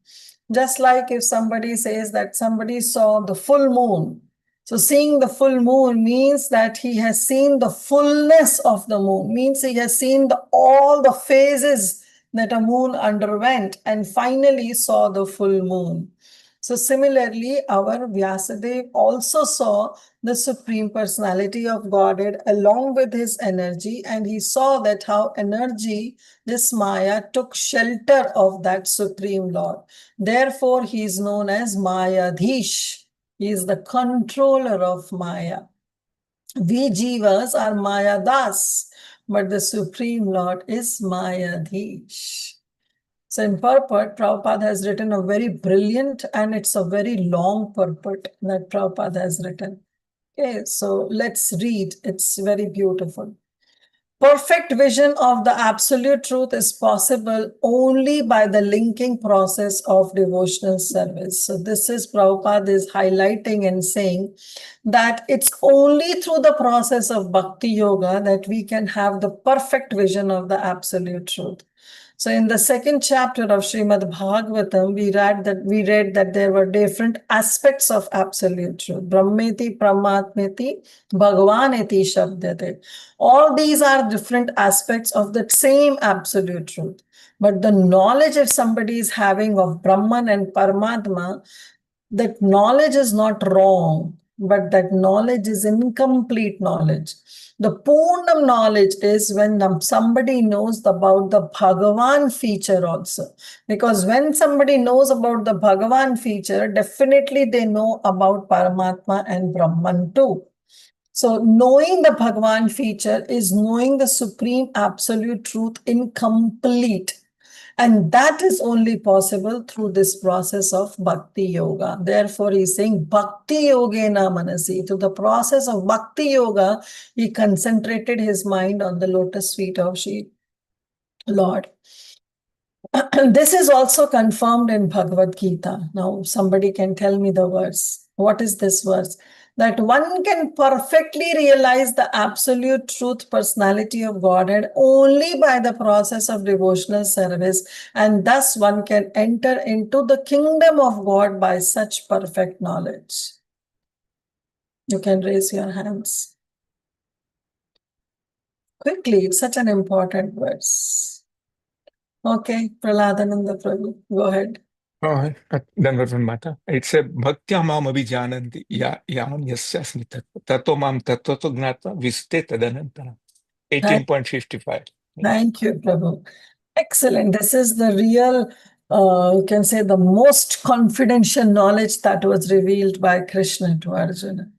[SPEAKER 1] Just like if somebody says that somebody saw the full moon. So seeing the full moon means that he has seen the fullness of the moon, means he has seen all the phases that a moon underwent and finally saw the full moon. So similarly, our Vyasadeva also saw the Supreme Personality of Godhead along with his energy, and he saw that how energy, this Maya, took shelter of that Supreme Lord. Therefore, he is known as Mayadhish. He is the controller of Maya. We jivas are Mayadas, but the Supreme Lord is Mayadhish. So in purport, Prabhupada has written a very brilliant, and it's a very long purport that Prabhupada has written. Okay, so let's read. It's very beautiful. Perfect vision of the absolute truth is possible only by the linking process of devotional service. So this is Prabhupada is highlighting and saying that it's only through the process of Bhakti Yoga that we can have the perfect vision of the absolute truth. So in the second chapter of Srimad Bhagavatam, we read that there were different aspects of absolute truth. Brahmeti, Paramatmeti, Bhagavaneti Shabdate. All these are different aspects of the same absolute truth. But the knowledge if somebody is having of Brahman and Paramatma, that knowledge is not wrong, but that knowledge is incomplete knowledge. The Purnam knowledge is when somebody knows about the Bhagavan feature also. Because when somebody knows about the Bhagavan feature, definitely they know about Paramatma and Brahman too. So knowing the Bhagavan feature is knowing the supreme absolute truth incomplete. And that is only possible through this process of Bhakti Yoga. Therefore, he's saying Bhakti Yogena Manasi. Through the process of Bhakti Yoga, he concentrated his mind on the lotus feet of Shri Lord. This is also confirmed in Bhagavad Gita. Now, somebody can tell me the verse. What is this verse? That one can perfectly realize the absolute truth personality of Godhead only by the process of devotional service, and thus one can enter into the kingdom of God by such perfect knowledge. You can raise your hands. Quickly, it's such an important verse. Okay, Praladananda Prabhu, go ahead.
[SPEAKER 4] Oh, Dandavan Mata. It's a Bhaktya Mam Abhijananti Yam Yasyasmi Tato Mam Tato Gnata Viste Tadanantara. 18.55.
[SPEAKER 1] Thank you, Prabhu. Excellent. This is the real, you can say, the most confidential knowledge that was revealed by Krishna to Arjuna.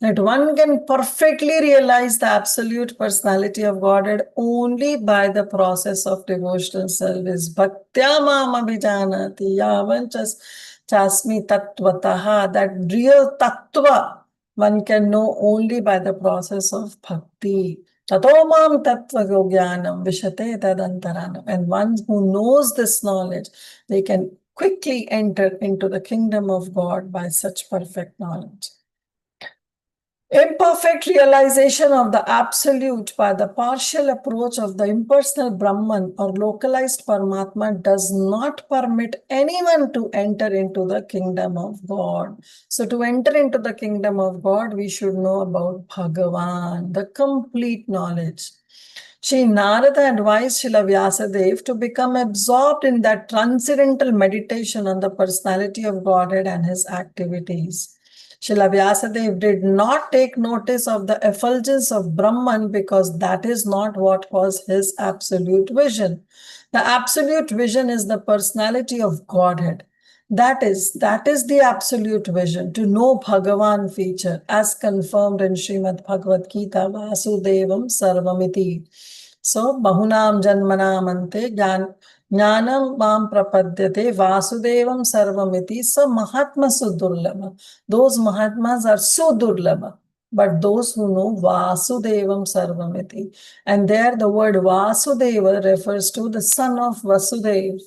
[SPEAKER 1] That one can perfectly realize the absolute personality of Godhead only by the process of devotional service. Bhaktya mam abhijanati yavanchas chasmi tattvataha. That real tattva one can know only by the process of bhakti. Tatomam tattva jnanam vishate tadantaranam. And one who knows this knowledge, they can quickly enter into the kingdom of God by such perfect knowledge. Imperfect realization of the absolute by the partial approach of the impersonal Brahman or localized Paramatma does not permit anyone to enter into the kingdom of God. So to enter into the kingdom of God, we should know about Bhagavan, the complete knowledge. Shri Narada advised Srila Vyasadeva to become absorbed in that transcendental meditation on the personality of Godhead and his activities. Srila Vyasadeva did not take notice of the effulgence of Brahman because that is not what was his absolute vision. The absolute vision is the personality of Godhead. That is the absolute vision, to know Bhagavan feature as confirmed in Srimad Bhagavad Gita, Vasudevam Sarvamiti. So, Bahunam Janmanamante Jnanam Mam Prapadyate Vasudevam Sarvamiti. So, Mahatma Sudurlama. Those Mahatmas are Sudurlama, but those who know Vasudevam Sarvamiti. And there the word Vasudeva refers to the son of Vasudeva.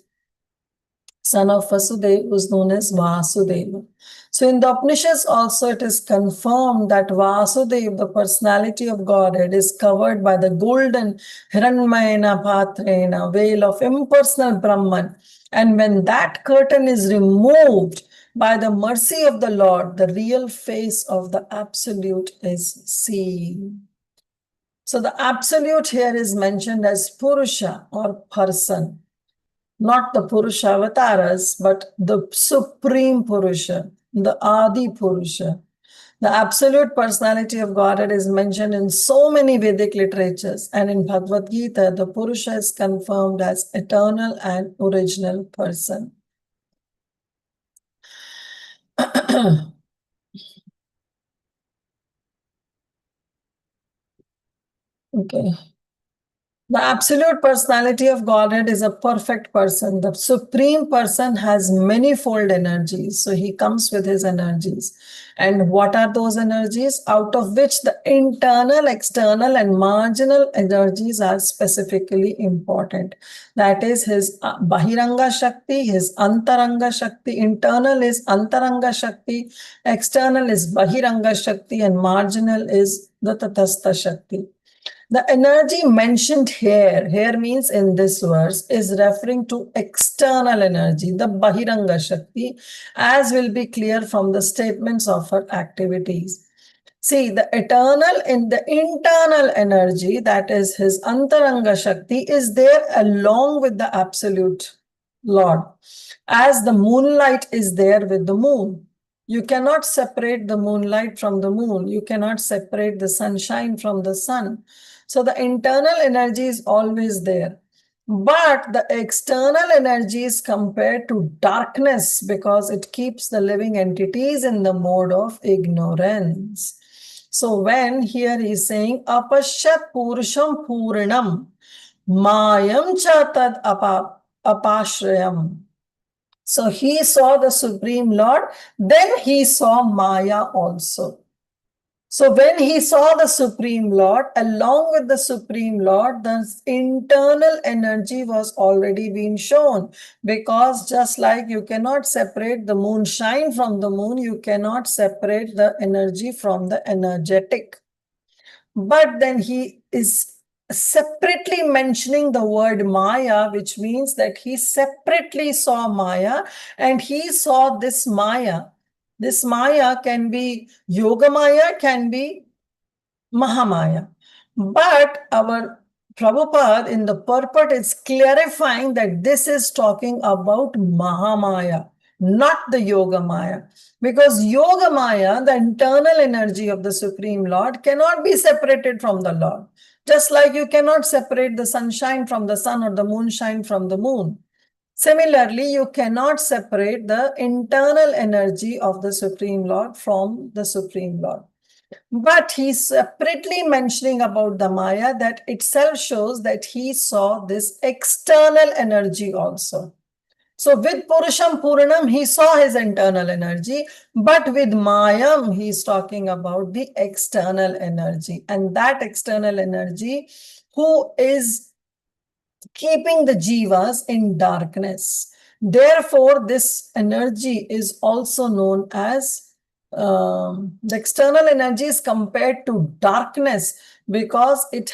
[SPEAKER 1] Son of Vasudeva was known as Vasudeva. So in the Upanishads also it is confirmed that Vasudeva, the personality of Godhead, is covered by the golden Hiranmayana Patrena, veil of impersonal Brahman. And when that curtain is removed by the mercy of the Lord, the real face of the Absolute is seen. So the Absolute here is mentioned as Purusha or person. Not the Purusha avatars, but the Supreme Purusha, the Adi Purusha. The absolute personality of Godhead is mentioned in so many Vedic literatures, and in Bhagavad Gita, the Purusha is confirmed as eternal and original person. Okay. The absolute personality of Godhead is a perfect person. The supreme person has manifold energies. So he comes with his energies. And what are those energies? Out of which the internal, external, and marginal energies are specifically important. That is his Bahiranga Shakti, his Antaranga Shakti. Internal is Antaranga Shakti, external is Bahiranga Shakti, and marginal is the Tatastha Shakti. The energy mentioned here means in this verse, is referring to external energy, the Bahiranga Shakti, as will be clear from the statements of her activities. See, the internal energy, that is his Antaranga Shakti, is there along with the Absolute Lord, as the moonlight is there with the moon. You cannot separate the moonlight from the moon. You cannot separate the sunshine from the sun. So the internal energy is always there. But the external energy is compared to darkness because it keeps the living entities in the mode of ignorance. So when here he is saying, Apashyat Purusham Puranam, Mayam cha tad apashrayam. So he saw the Supreme Lord, then he saw Maya also. So when he saw the Supreme Lord, along with the Supreme Lord, the internal energy was already being shown. Because just like you cannot separate the moonshine from the moon, you cannot separate the energy from the energetic. But then he is separately mentioning the word Maya, which means that he separately saw Maya and he saw this Maya. This Maya can be Yoga Maya, can be Mahamaya. But our Prabhupada in the purport is clarifying that this is talking about Mahamaya, not the Yoga Maya. Because Yoga Maya, the internal energy of the Supreme Lord, cannot be separated from the Lord. Just like you cannot separate the sunshine from the sun or the moonshine from the moon. Similarly, you cannot separate the internal energy of the Supreme Lord from the Supreme Lord. But he's separately mentioning about the Maya that itself shows that he saw this external energy also. So with Purusham Puranam, he saw his internal energy, but with Mayam, he's talking about the external energy. And that external energy, who is keeping the jivas in darkness. Therefore, this energy is also known as the external energy is compared to darkness because it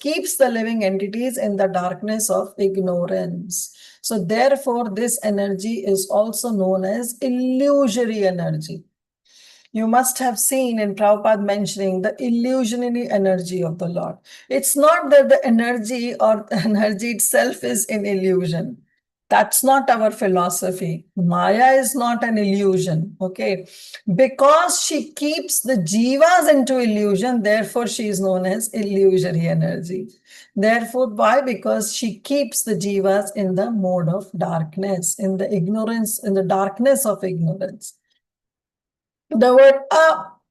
[SPEAKER 1] keeps the living entities in the darkness of ignorance. So therefore, this energy is also known as illusory energy. You must have seen in Prabhupada mentioning the illusionary energy of the Lord. It's not that the energy or the energy itself is in illusion. That's not our philosophy. Maya is not an illusion, okay? Because she keeps the jivas into illusion, therefore she is known as illusory energy. Therefore, why? Because she keeps the jivas in the mode of darkness, in the ignorance, in the darkness of ignorance. The word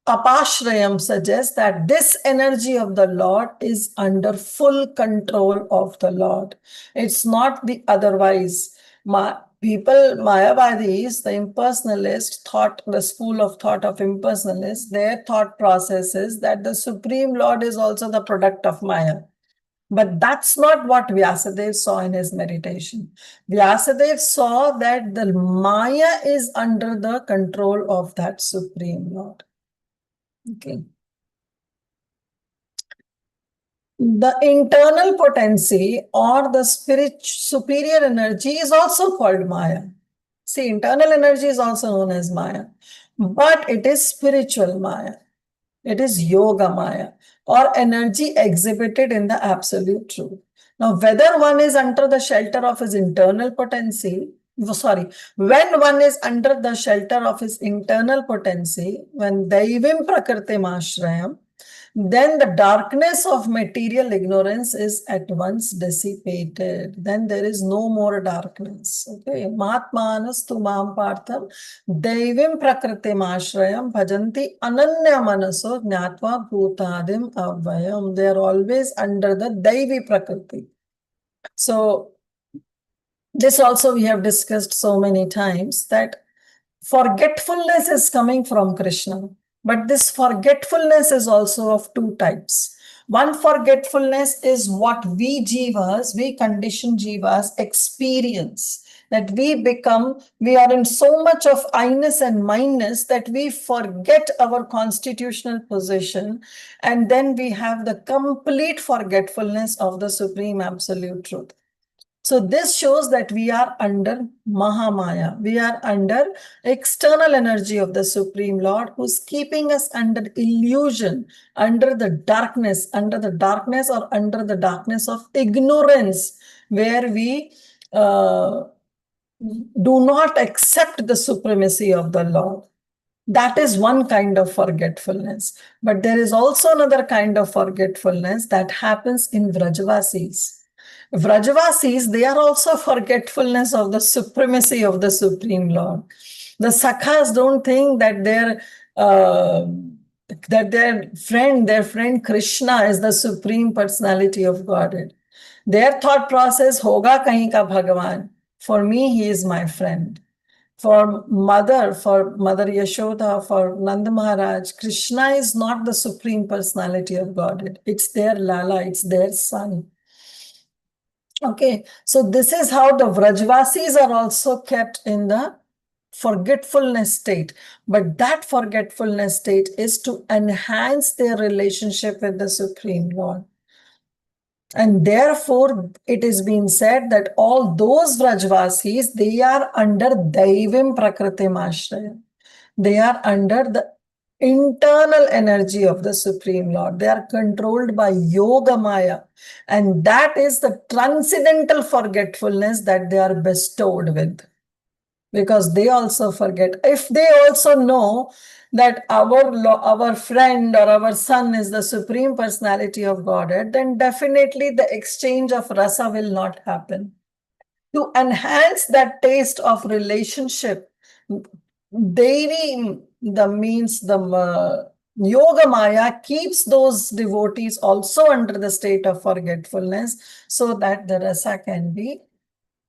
[SPEAKER 1] apashrayam suggests that this energy of the Lord is under full control of the Lord. It's not the otherwise. People, Mayavadis, the impersonalist thought, the school of thought of impersonalists, their thought process is that the Supreme Lord is also the product of Maya. But that's not what Vyasadeva saw in his meditation. Vyasadeva saw that the Maya is under the control of that Supreme Lord. Okay. The internal potency or the superior energy is also called Maya. See, internal energy is also known as Maya, but it is spiritual Maya. It is Yoga Maya or energy exhibited in the absolute truth. Now, whether one is under the shelter of his internal potency, when one is under the shelter of his internal potency, when Daivim Prakritim Ashrayam, then the darkness of material ignorance is at once dissipated. Then there is no more darkness. Okay. Mahatmanas tumam partham Devim prakritim ashrayam bhajanti ananya manaso jnatva bhutadim avayam. They are always under the Daivi prakriti. So this also we have discussed so many times that forgetfulness is coming from Krishna. But this forgetfulness is also of two types. One forgetfulness is what we jivas, we conditioned jivas experience. That we are in so much of I-ness and mindness that we forget our constitutional position. And then we have the complete forgetfulness of the Supreme Absolute Truth. So this shows that we are under Mahamaya. We are under external energy of the Supreme Lord who's keeping us under illusion, under the darkness or under the darkness of ignorance, where we do not accept the supremacy of the Lord. That is one kind of forgetfulness. But there is also another kind of forgetfulness that happens in Vrajavasis. Vrajavasis, they are also forgetfulness of the supremacy of the Supreme Lord. The Sakhas don't think that their friend Krishna is the Supreme Personality of Godhead. Their thought process, hoga kahin ka Bhagavan. For me, he is my friend. For Mother Yashoda, for Nanda Maharaj, Krishna is not the Supreme Personality of Godhead. It's their Lala, it's their son. Okay, so this is how the Vrajvasis are also kept in the forgetfulness state. But that forgetfulness state is to enhance their relationship with the Supreme Lord. And therefore, it is being said that all those Vrajvasis, they are under Daivim Prakritim Ashraya. They are under the internal energy of the Supreme Lord. They are controlled by Yoga Maya. And that is the transcendental forgetfulness that they are bestowed with. Because they also forget. If they also know that our friend or our son is the Supreme Personality of Godhead, then definitely the exchange of rasa will not happen. To enhance that taste of relationship, Devi, the Yoga Maya keeps those devotees also under the state of forgetfulness so that the rasa can be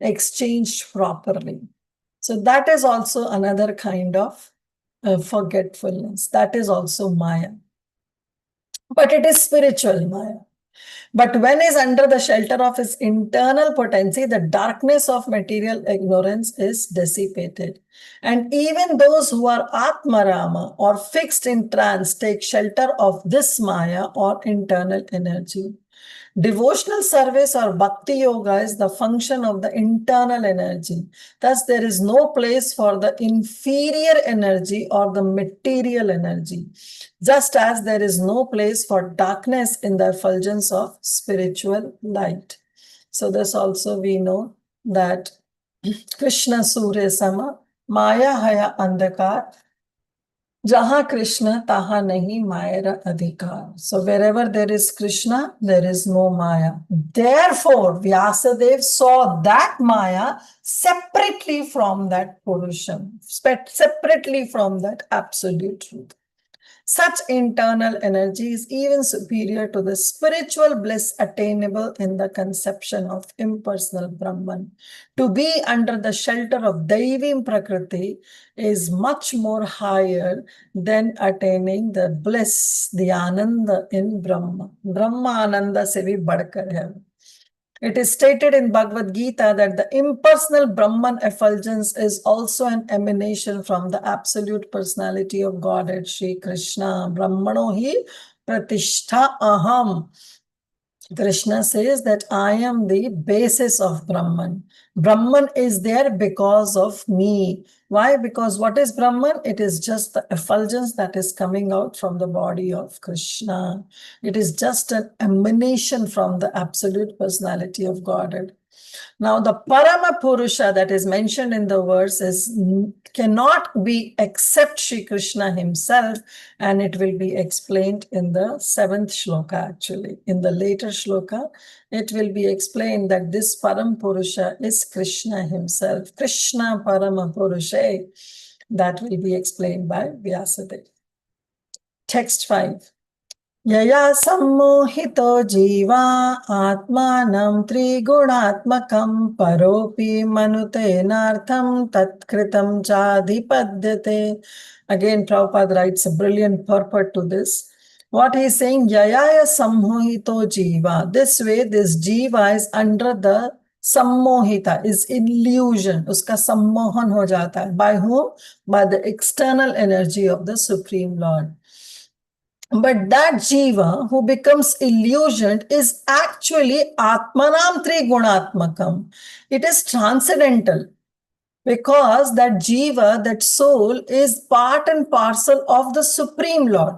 [SPEAKER 1] exchanged properly. So that is also another kind of forgetfulness. That is also Maya. But it is spiritual Maya. But when is under the shelter of his internal potency, the darkness of material ignorance is dissipated. And even those who are Atmarama or fixed in trance take shelter of this Maya or internal energy. Devotional service or bhakti yoga is the function of the internal energy. Thus, there is no place for the inferior energy or the material energy, just as there is no place for darkness in the effulgence of spiritual light. So, this also we know that Krishna Surya Sama, Maya Haya Andhakar, Jaha Krishna, taha nahi Maya adhikar. So wherever there is Krishna, there is no Maya. Therefore, Vyasadev saw that Maya separately from that Purusham, separately from that absolute truth. Such internal energy is even superior to the spiritual bliss attainable in the conception of impersonal Brahman. To be under the shelter of Daivim Prakriti is much more higher than attaining the bliss, the Ananda in Brahma. Brahma Ananda se bhi badkar hai. It is stated in Bhagavad Gita that the impersonal Brahman effulgence is also an emanation from the absolute personality of Godhead, Shri Krishna. Brahmano hi pratishtha aham. Krishna says that I am the basis of Brahman. Brahman is there because of me. Why? Because what is Brahman? It is just the effulgence that is coming out from the body of Krishna. It is just an emanation from the absolute personality of Godhead. Now, the Parama Purusha that is mentioned in the verse cannot be except Sri Krishna himself, and it will be explained in the 7th shloka actually. In the later shloka, it will be explained that this Param Purusha is Krishna himself. Krishna Parama Purusha. That will be explained by Vyasadeva. Text 5. Yaya sammohito jiva atmanam triguणात्मकं paropi manutenartham tatkritam chadhipadyate. Again, Prabhupada writes a brilliant purport to this. What he is saying, Yaya sammohito jiva. This way, this jiva is under the sammohita, is illusion. Uska sammohan ho jata hai. By whom? By the external energy of the Supreme Lord. But that jiva who becomes illusioned is actually Atmanam Trigunatmakam. It is transcendental because that jiva, that soul, is part and parcel of the Supreme Lord.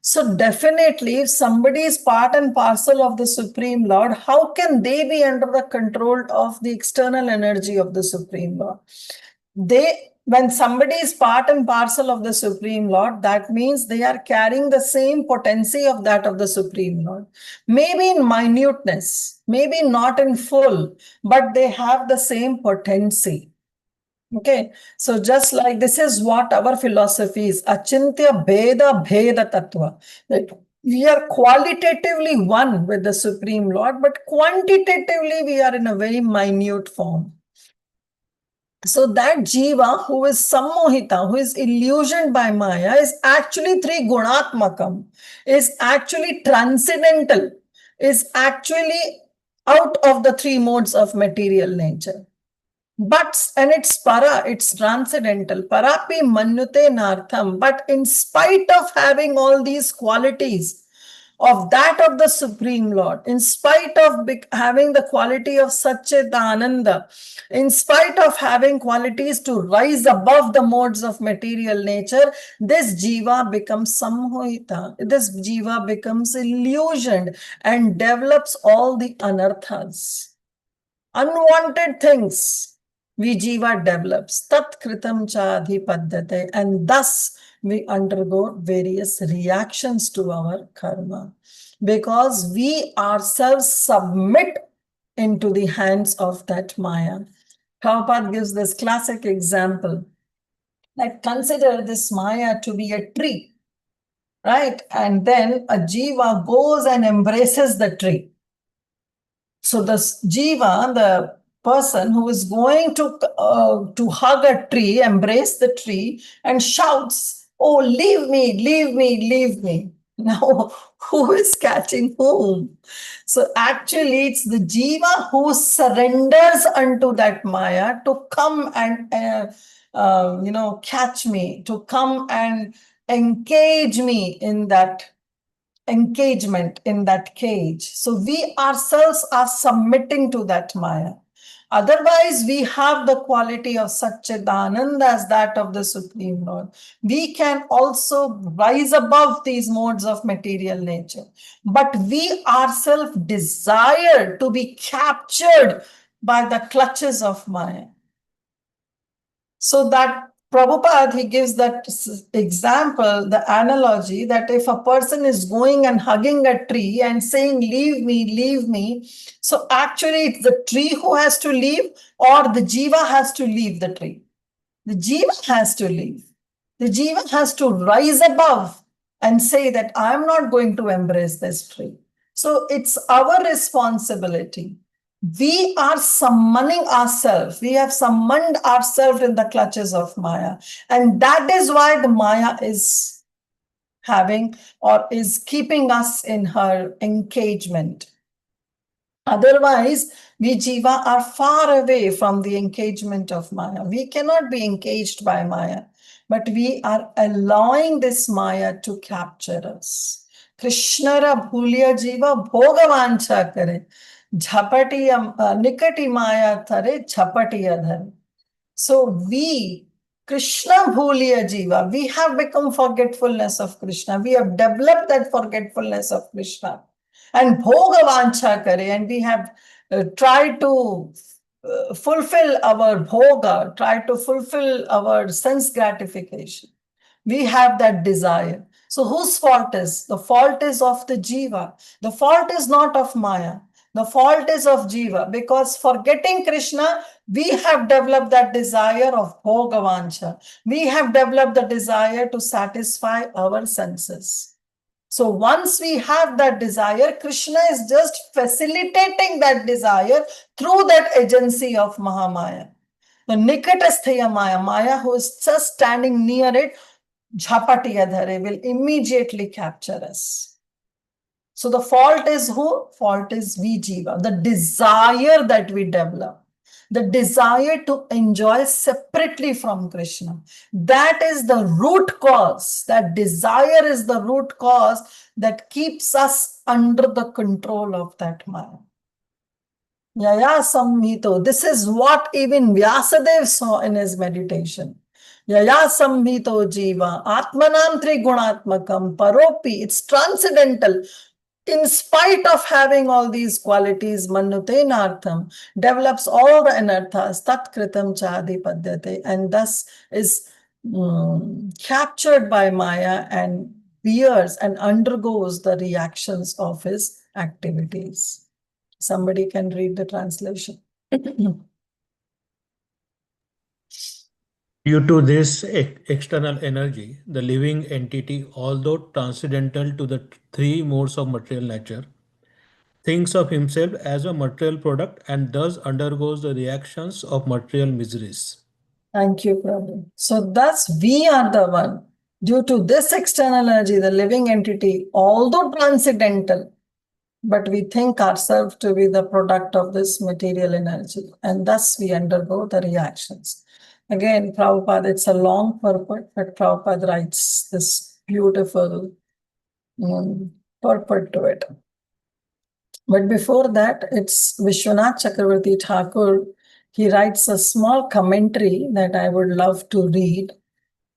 [SPEAKER 1] So definitely, if somebody is part and parcel of the Supreme Lord, how can they be under the control of the external energy of the Supreme Lord? When somebody is part and parcel of the Supreme Lord, that means they are carrying the same potency of that of the Supreme Lord. Maybe in minuteness, maybe not in full, but they have the same potency. Okay, so just like this is what our philosophy is, Achintya Bheda Bheda Tattva. That we are qualitatively one with the Supreme Lord, but quantitatively we are in a very minute form. So that jiva who is sammohita, who is illusioned by Maya, is actually trigunatmakam, is actually transcendental, is actually out of the 3 modes of material nature. But, and it's para, it's transcendental. Parapi manyute nartham. But in spite of having all these qualities, of that of the Supreme Lord, in spite of having the quality of Satchidananda, in spite of having qualities to rise above the modes of material nature, this jiva becomes samhoita. This jiva becomes illusioned and develops all the anarthas. Unwanted things we jiva develops. Tat kritam cha adhipadyate. And thus we undergo various reactions to our karma. Because we ourselves submit into the hands of that Maya. Prabhupada gives this classic example. Like, consider this Maya to be a tree, right? And then a jiva goes and embraces the tree. So the jiva, the person who is going to hug a tree, embrace the tree, and shouts, "Oh, leave me, leave me, leave me." Now, who is catching whom? So actually, it's the jiva who surrenders unto that Maya to come and catch me, to come and engage me in that engagement, in that cage. So we ourselves are submitting to that Maya. Otherwise, we have the quality of Satchidananda as that of the Supreme Lord. We can also rise above these modes of material nature. But we ourselves desire to be captured by the clutches of Maya. So that Prabhupada, he gives that example, the analogy that if a person is going and hugging a tree and saying, "Leave me, leave me," so actually it's the tree who has to leave, or the jiva has to leave the tree. The jiva has to leave. The jiva has to rise above and say that I'm not going to embrace this tree. So it's our responsibility. We are summoning ourselves. We have summoned ourselves in the clutches of Maya. And that is why the Maya is having or is keeping us in her engagement. Otherwise, we jiva are far away from the engagement of Maya. We cannot be engaged by Maya, but we are allowing this Maya to capture us. Krishnara bhulya jiva bhogavancha kare. Jhapati nikati Maya thare jhapati adhare. So we, Krishna bhuliya jiva, we have become forgetfulness of Krishna. We have developed that forgetfulness of Krishna. And bhogavancha kare, and we have tried to fulfill our bhoga, tried to fulfill our sense gratification. We have that desire. So whose fault is? The fault is of the jiva. The fault is not of Maya. The fault is of jiva, because forgetting Krishna, we have developed that desire of bhogavancha. We have developed the desire to satisfy our senses. So once we have that desire, Krishna is just facilitating that desire through that agency of Mahamaya. The Nikatasthaya Maya, Maya who is just standing near it, Jhapatiyadhare, will immediately capture us. So the fault is who? Fault is we jiva, the desire that we develop, the desire to enjoy separately from Krishna. That is the root cause. That desire is the root cause that keeps us under the control of that Maya. Yaya Samhito. This is what even Vyasadeva saw in his meditation. Yaya Samhito Jiva, Atmanam Trigunatmakam, Paropi, it's transcendental. In spite of having all these qualities, Manutenartham, develops all the anarthas, Tatkritam Chadi Padyate, and thus is captured by Maya and bears and undergoes the reactions of his activities. Somebody can read the translation.
[SPEAKER 5] Due to this external energy, the living entity, although transcendental to the three modes of material nature, thinks of himself as a material product and thus undergoes the reactions of material miseries.
[SPEAKER 1] Thank you, Prabhu. So thus we are the one. Due to this external energy, the living entity, although transcendental, but we think ourselves to be the product of this material energy, and thus we undergo the reactions. Again, Prabhupada, it's a long purport, but Prabhupada writes this beautiful purport to it. But before that, it's Vishwanath Chakravarti Thakur. He writes a small commentary that I would love to read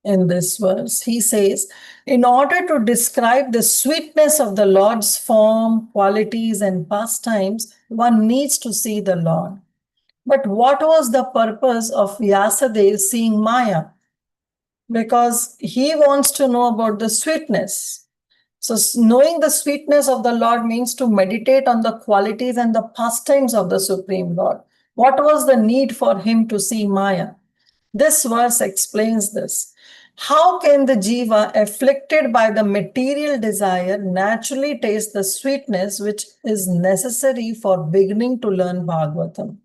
[SPEAKER 1] in this verse. He says, in order to describe the sweetness of the Lord's form, qualities, and pastimes, one needs to see the Lord. But what was the purpose of Vyasadeva seeing Maya? Because he wants to know about the sweetness. So knowing the sweetness of the Lord means to meditate on the qualities and the pastimes of the Supreme Lord. What was the need for him to see Maya? This verse explains this. How can the jiva afflicted by the material desire naturally taste the sweetness which is necessary for beginning to learn Bhagavatam?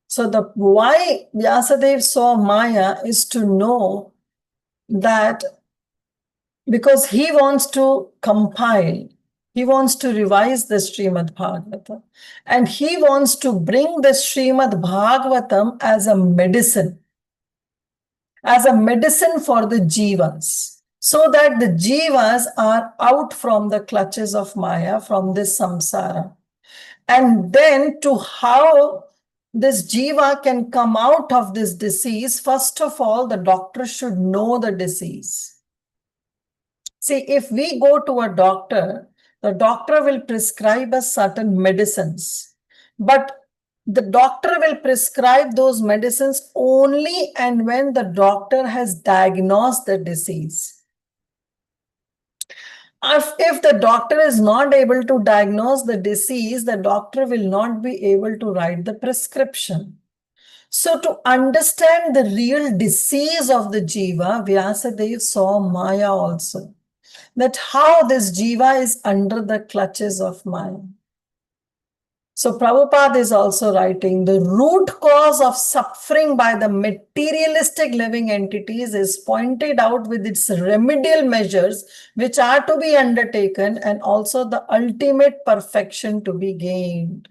[SPEAKER 1] So the why Vyasadeva saw Maya is to know that because he wants to compile, he wants to revise the Srimad Bhagavatam, and he wants to bring the Srimad Bhagavatam as a medicine for the jivas, so that the jivas are out from the clutches of Maya, from this samsara. And then to how this jiva can come out of this disease, first of all, the doctor should know the disease. See, if we go to a doctor, the doctor will prescribe us certain medicines, but the doctor will prescribe those medicines only and when the doctor has diagnosed the disease. If the doctor is not able to diagnose the disease, the doctor will not be able to write the prescription. So to understand the real disease of the jiva, Vyasadeva saw Maya also. That how this jiva is under the clutches of Maya. So Prabhupada is also writing, the root cause of suffering by the materialistic living entities is pointed out with its remedial measures which are to be undertaken and also the ultimate perfection to be gained.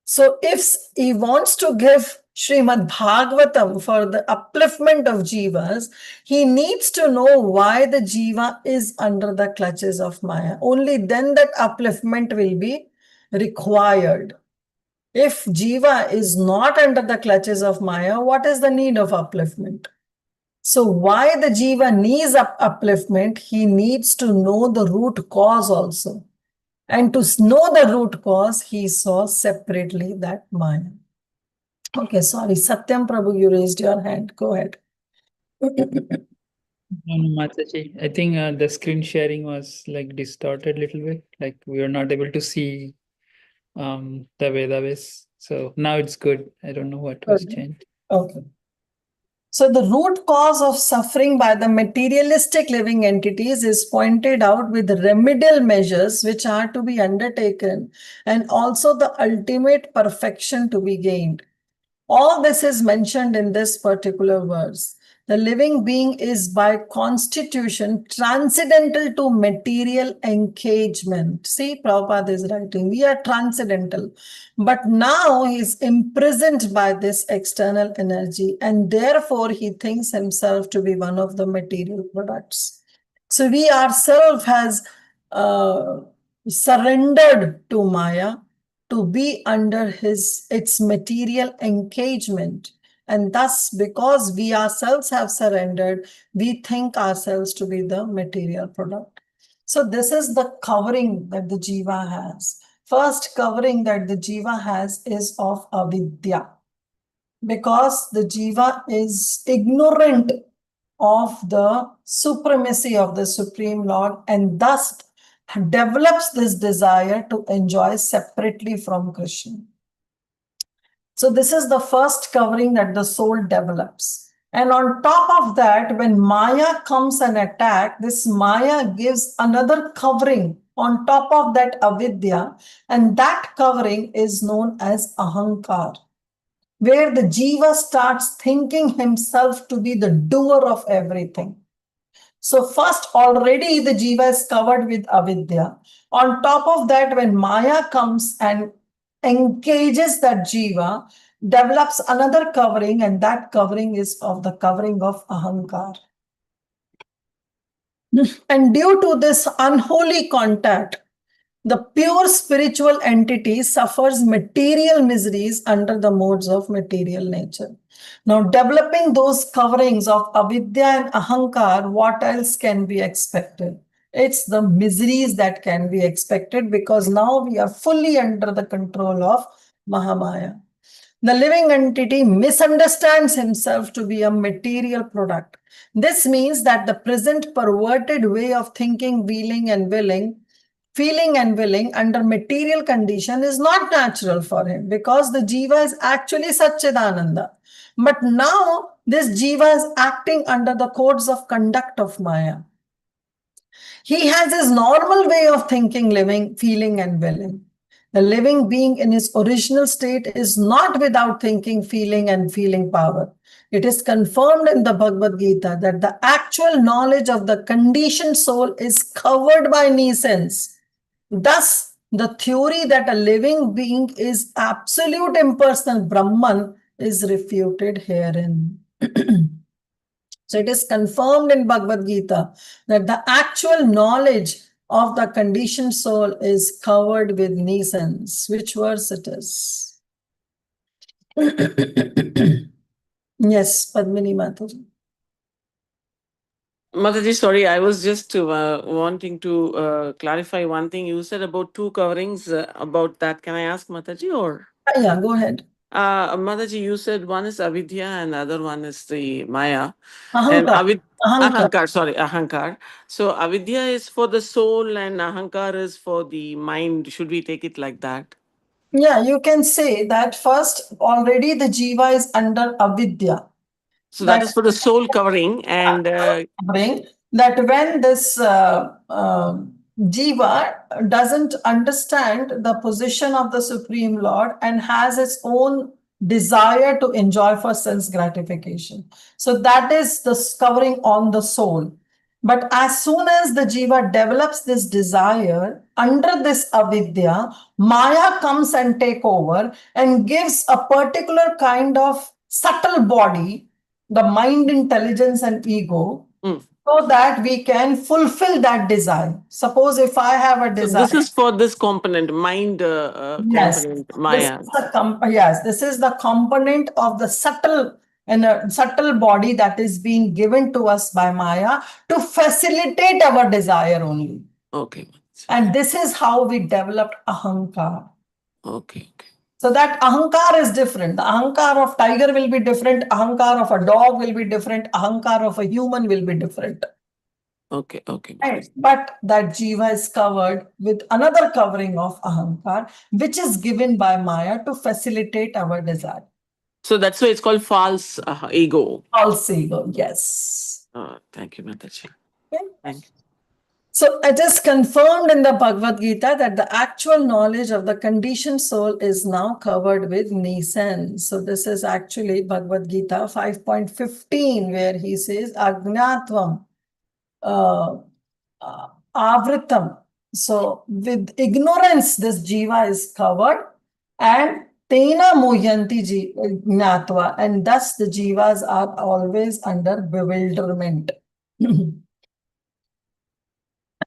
[SPEAKER 1] So if he wants to give Srimad Bhagavatam for the upliftment of jivas, he needs to know why the jiva is under the clutches of Maya. Only then that upliftment will be required. If jiva is not under the clutches of Maya, what is the need of upliftment? So why the jiva needs upliftment, he needs to know the root cause also. And to know the root cause, he saw separately that Maya. Okay, sorry. Satyam Prabhu, you raised your hand. Go ahead.
[SPEAKER 6] No, Mataji. I think the screen sharing was like distorted a little bit. Like we were not able to see the Vedavis. So now it's good. I don't know what was changed.
[SPEAKER 1] Okay. So the root cause of suffering by the materialistic living entities is pointed out with remedial measures which are to be undertaken and also the ultimate perfection to be gained. All this is mentioned in this particular verse. The living being is by constitution transcendental to material engagement. See, Prabhupada is writing, we are transcendental. But now he is imprisoned by this external energy and therefore he thinks himself to be one of the material products. So we ourselves has surrendered to Maya to be under its material engagement. And thus, because we ourselves have surrendered, we think ourselves to be the material product. So this is the covering that the jiva has. First covering that the jiva has is of avidya. Because the jiva is ignorant of the supremacy of the Supreme Lord and thus develops this desire to enjoy separately from Krishna. So this is the first covering that the soul develops. And on top of that, when Maya comes and attack, this Maya gives another covering on top of that avidya, and that covering is known as ahankar, where the jiva starts thinking himself to be the doer of everything. So first, already the jiva is covered with avidya. On top of that, when Maya comes and engages that jiva, develops another covering, and that covering is of the covering of ahankar. And due to this unholy contact, the pure spiritual entity suffers material miseries under the modes of material nature. Now, developing those coverings of avidya and ahankar, what else can be expected? It's the miseries that can be expected, because now we are fully under the control of Mahamaya. The living entity misunderstands himself to be a material product. This means that the present perverted way of thinking, feeling and willing under material condition is not natural for him, because the jiva is actually Satchidananda. But now this jiva is acting under the codes of conduct of Maya. He has his normal way of thinking, living, feeling, and willing. The living being in his original state is not without thinking, feeling, and feeling power. It is confirmed in the Bhagavad Gita that the actual knowledge of the conditioned soul is covered by nescience. Thus, the theory that a living being is absolute impersonal Brahman is refuted herein. So it is confirmed in Bhagavad Gita that the actual knowledge of the conditioned soul is covered with nescience. Which verse it is? Yes, Padmini Mataji.
[SPEAKER 2] Mataji, sorry, I was just wanting to clarify one thing. You said about two coverings about that. Can I ask Mataji or?
[SPEAKER 1] Yeah, go ahead.
[SPEAKER 2] Mataji, you said one is avidya and the other one is the maya. And
[SPEAKER 1] Ahankar.
[SPEAKER 2] ahankar, sorry, ahankar. So avidya is for the soul and ahankar is for the mind. Should we take it like that?
[SPEAKER 1] Yeah, you can say that first already the jiva is under avidya.
[SPEAKER 2] So that is for the soul covering, and
[SPEAKER 1] Bring that when this jiva doesn't understand the position of the Supreme Lord and has its own desire to enjoy for sense gratification. So that is the covering on the soul. But as soon as the jiva develops this desire under this avidya, Maya comes and take over and gives a particular kind of subtle body, the mind, intelligence, and ego, so that we can fulfill that desire. Suppose if I have a
[SPEAKER 2] so
[SPEAKER 1] desire.
[SPEAKER 2] this is for this component, mind
[SPEAKER 1] Yes,
[SPEAKER 2] component, maya.
[SPEAKER 1] this is the component of the subtle and subtle body that is being given to us by Maya to facilitate our desire only.
[SPEAKER 2] Okay.
[SPEAKER 1] And this is how we developed ahankar.
[SPEAKER 2] Okay.
[SPEAKER 1] So that ahankar is different. The ahankar of tiger will be different. Ahankar of a dog will be different. Ahankar of a human will be different.
[SPEAKER 2] Okay.
[SPEAKER 1] Right. But that jiva is covered with another covering of ahankar, which is given by Maya to facilitate our desire.
[SPEAKER 2] So that's why it's called false ego.
[SPEAKER 1] False ego, yes.
[SPEAKER 2] Thank you, Mataji.
[SPEAKER 1] Okay.
[SPEAKER 2] Thank you.
[SPEAKER 1] So it is confirmed in the Bhagavad Gita that the actual knowledge of the conditioned soul is now covered with nescience. So this is actually Bhagavad Gita 5.15, where he says, Agnatvam, Avritam. So with ignorance, this jiva is covered, and Tena Muhyanti Gnatva, and thus the jivas are always under bewilderment.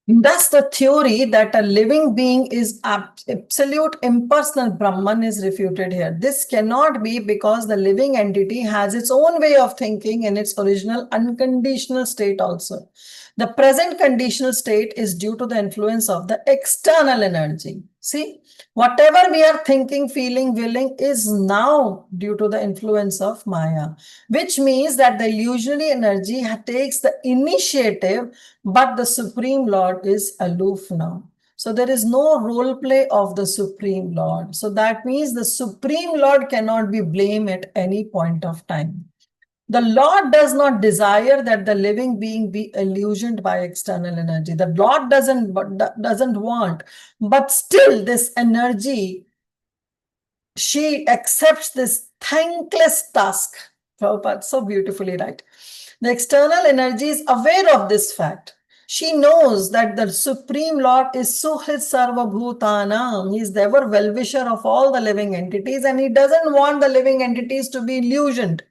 [SPEAKER 1] Thus, the theory that a living being is absolute impersonal Brahman is refuted here. This cannot be, because the living entity has its own way of thinking in its original unconditional state also. The present conditional state is due to the influence of the external energy. See, whatever we are thinking, feeling, willing is now due to the influence of Maya, which means that the illusionary energy takes the initiative, but the Supreme Lord is aloof now. So there is no role play of the Supreme Lord. So that means the Supreme Lord cannot be blamed at any point of time. The Lord does not desire that the living being be illusioned by external energy. The Lord doesn't want, but still this energy, she accepts this thankless task. Prabhupada so beautifully right. The external energy is aware of this fact. She knows that the Supreme Lord is Suhrit Sarva Bhutanam. He is the ever well-wisher of all the living entities, and he doesn't want the living entities to be illusioned.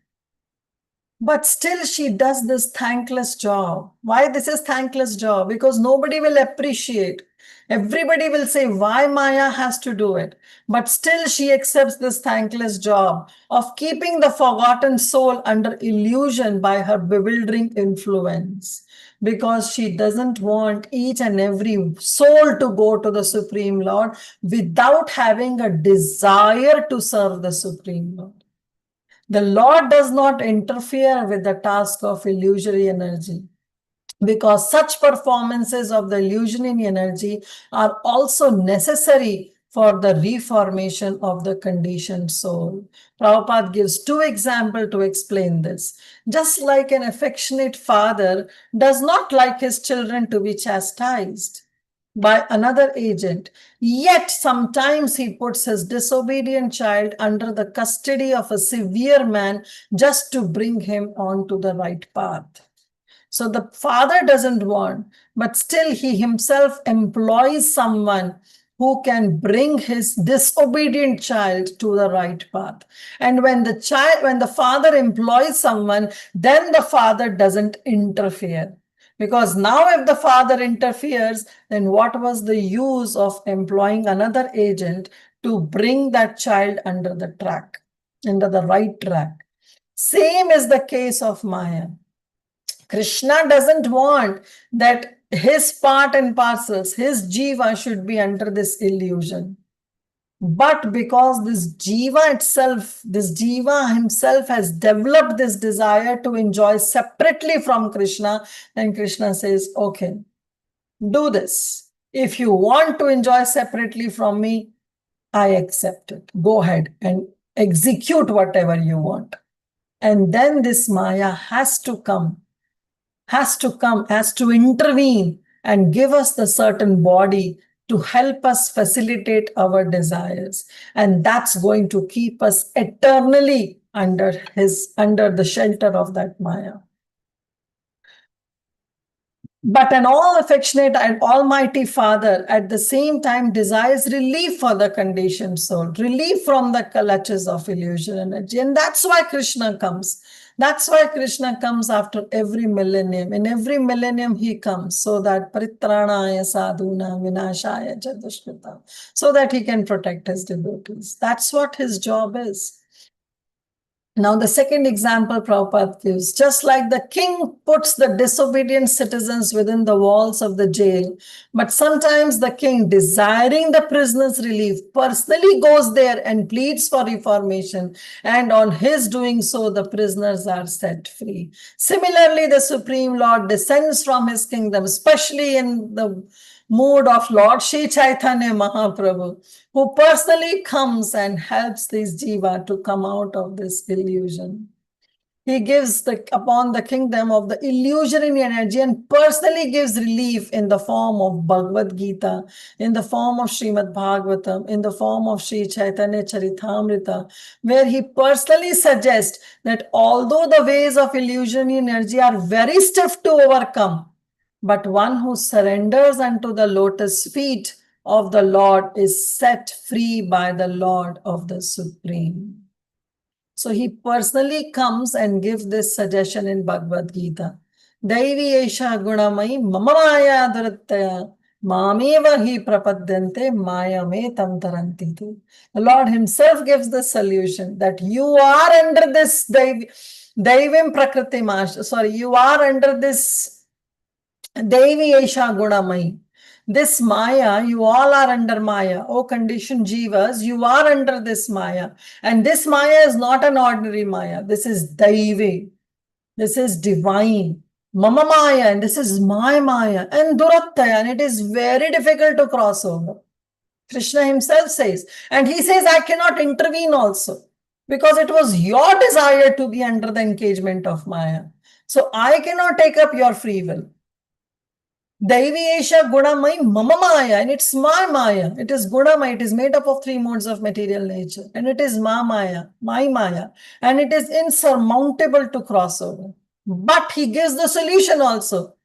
[SPEAKER 1] But still she does this thankless job. Why this is thankless job? Because nobody will appreciate. Everybody will say why Maya has to do it. But still she accepts this thankless job of keeping the forgotten soul under illusion by her bewildering influence. Because she doesn't want each and every soul to go to the Supreme Lord without having a desire to serve the Supreme Lord. The Lord does not interfere with the task of illusory energy, because such performances of the illusionary energy are also necessary for the reformation of the conditioned soul. Prabhupada gives two examples to explain this. Just like an affectionate father does not like his children to be chastised by another agent, yet sometimes he puts his disobedient child under the custody of a severe man just to bring him onto the right path. So the father doesn't want, but still he himself employs someone who can bring his disobedient child to the right path. And when the father employs someone, then the father doesn't interfere. Because now if the father interferes, then what was the use of employing another agent to bring that child under the track, under the right track? Same is the case of Maya. Krishna doesn't want that his part and parcels, his jiva should be under this illusion. But because this jiva himself has developed this desire to enjoy separately from Krishna, then Krishna says, okay, do this. If you want to enjoy separately from me, I accept it. Go ahead and execute whatever you want. And then this Maya has to intervene and give us the certain body to help us facilitate our desires. And that's going to keep us eternally under the shelter of that Maya. But an all affectionate and almighty Father at the same time desires relief for the conditioned soul, relief from the clutches of illusion energy. And that's why Krishna comes. That's why Krishna comes after every millennium. In every millennium he comes so that paritranaya sadhuna vinashaya chadushkrita, so that he can protect his devotees. That's what his job is. Now, the second example Prabhupada gives, just like the king puts the disobedient citizens within the walls of the jail, but sometimes the king, desiring the prisoner's relief, personally goes there and pleads for reformation, and on his doing so, the prisoners are set free. Similarly, the Supreme Lord descends from his kingdom, especially in the mood of Lord Shri Chaitanya Mahaprabhu, who personally comes and helps these jiva to come out of this illusion. He gives upon the kingdom of the illusionary energy and personally gives relief in the form of Bhagavad Gita, in the form of Srimad Bhagavatam, in the form of Sri Chaitanya Charitamrita, where he personally suggests that although the ways of illusionary energy are very stiff to overcome, but one who surrenders unto the lotus feet of the Lord is set free by the Lord of the Supreme. So he personally comes and gives this suggestion in Bhagavad Gita. Daivi esha gunamai mama maya dharattaya mameva hi prapadyante maya me tam taranti. The Lord himself gives the solution that you are under this Daivim Prakriti Mash. Sorry, you are under this Devi Esha Gunamai. This Maya, you all are under Maya. Oh, conditioned jivas, you are under this Maya. And this Maya is not an ordinary Maya. This is Daivi. This is divine. Mama Maya, and this is my Maya. And Durattaya, and it is very difficult to cross over. Krishna himself says. And he says, I cannot intervene also. Because it was your desire to be under the engagement of Maya. So I cannot take up your free will. Daivi Esha Gunamai Mama Maya, and it's my Maya. It is Gunamaya. It is made up of three modes of material nature. And it is Ma Maya, my Maya. And it is insurmountable to cross over. But he gives the solution also.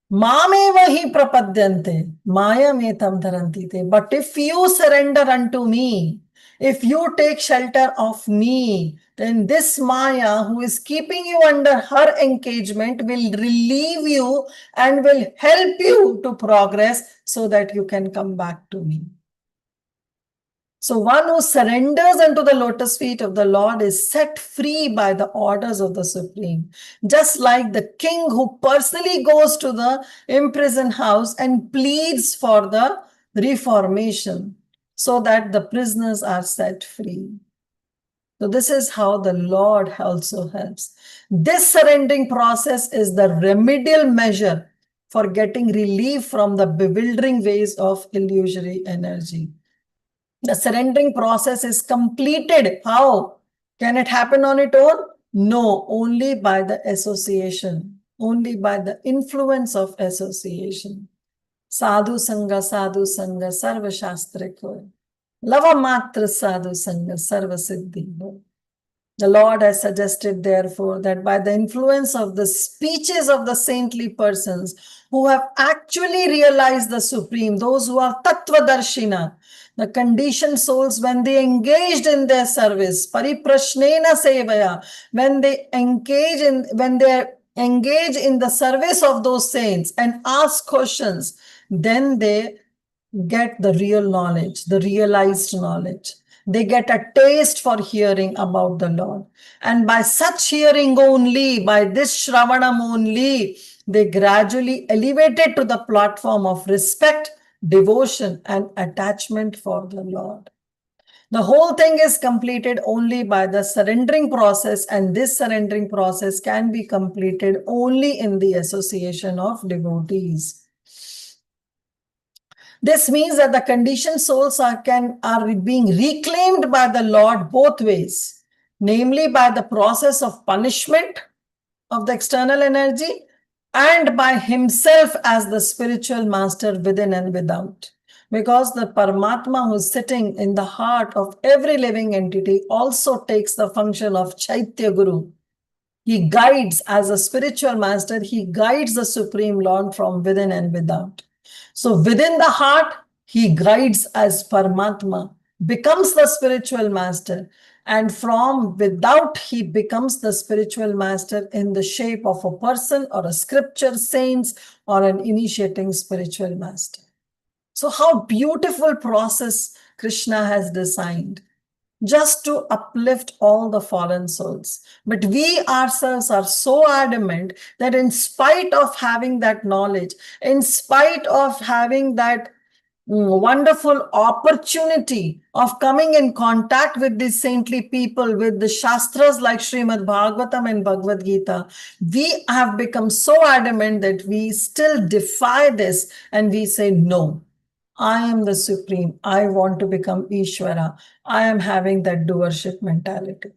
[SPEAKER 1] Mameva hi prapadyante, Maya me tam dharantite. But if you surrender unto me, If you take shelter of me, then this Maya, who is keeping you under her engagement, will relieve you and will help you to progress so that you can come back to me. So one who surrenders unto the lotus feet of the Lord is set free by the orders of the Supreme. Just like the king who personally goes to the imprisoned house and pleads for the reformation so that the prisoners are set free. So this is how the Lord also helps. This surrendering process is the remedial measure for getting relief from the bewildering ways of illusory energy. The surrendering process is completed. How? Can it happen on its own? No, only by the association, only by the influence of association. Sadhu Sangha, Sarva Shastra Koi. Lava Matra Sadhu Sangha, Sarva Siddhi Ho. The Lord has suggested, therefore, that by the influence of the speeches of the saintly persons who have actually realized the Supreme, those who are Tattvadarshina, the conditioned souls, when they engaged in their service, Pariprashnena Sevaya, when they engage in the service of those saints and ask questions, then they get the real knowledge, the realized knowledge. They get a taste for hearing about the Lord. And by such hearing only, by this Shravanam only, they gradually elevated to the platform of respect, devotion, and attachment for the Lord. The whole thing is completed only by the surrendering process, and this surrendering process can be completed only in the association of devotees. This means that the conditioned souls are being reclaimed by the Lord both ways, namely by the process of punishment of the external energy and by himself as the spiritual master within and without. Because the Paramatma who is sitting in the heart of every living entity also takes the function of Chaitya Guru. He guides as a spiritual master, he guides the Supreme Lord from within and without. So within the heart, he guides as Paramatma, becomes the spiritual master. And from without, he becomes the spiritual master in the shape of a person or a scripture saints or an initiating spiritual master. So how beautiful process Krishna has designed just to uplift all the fallen souls. But we ourselves are so adamant that in spite of having that knowledge, in spite of having that wonderful opportunity of coming in contact with these saintly people, with the Shastras like Srimad Bhagavatam and Bhagavad Gita, we have become so adamant that we still defy this and we say, no, I am the Supreme. I want to become Ishvara. I am having that doership mentality.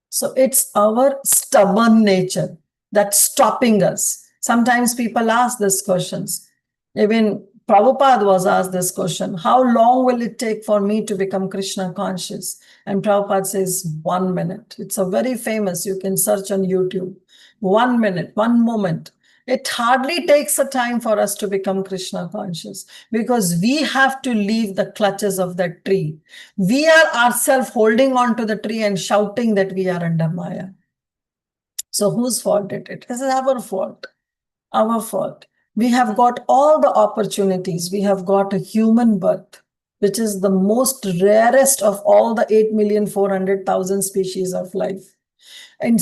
[SPEAKER 1] So it's our stubborn nature that's stopping us. Sometimes people ask these questions. Even Prabhupada was asked this question, how long will it take for me to become Krishna conscious? And Prabhupada says 1 minute. It's a very famous, you can search on YouTube. 1 minute, 1 moment. It hardly takes a time for us to become Krishna conscious because we have to leave the clutches of that tree. We are ourselves holding on to the tree and shouting that we are under Maya. So whose fault it is? It is our fault. Our fault. We have got all the opportunities. We have got a human birth, which is the most rarest of all the 8,400,000 species of life. And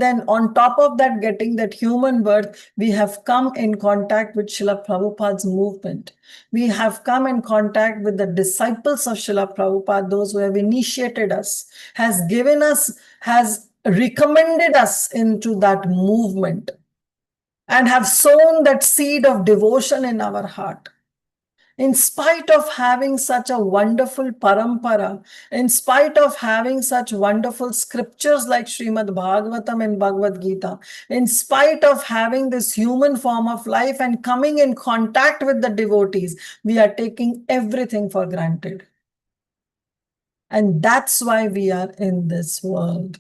[SPEAKER 1] then on top of that, getting that human birth, we have come in contact with Srila Prabhupada's movement. We have come in contact with the disciples of Srila Prabhupada, those who have initiated us, has recommended us into that movement and have sown that seed of devotion in our heart. In spite of having such a wonderful parampara, in spite of having such wonderful scriptures like Srimad Bhagavatam and Bhagavad Gita, in spite of having this human form of life and coming in contact with the devotees, we are taking everything for granted. And that's why we are in this world.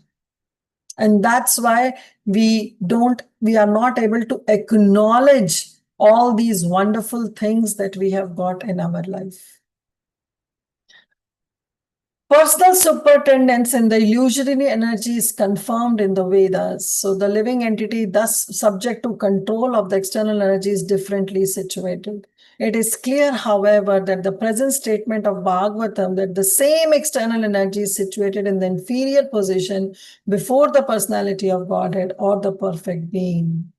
[SPEAKER 1] And that's why we are not able to acknowledge all these wonderful things that we have got in our life. Personal superintendence in the illusory energy is confirmed in the Vedas. So the living entity, thus subject to control of the external energy, is differently situated. It is clear, however, that the present statement of Bhagavatam, that the same external energy is situated in the inferior position before the personality of Godhead or the perfect being.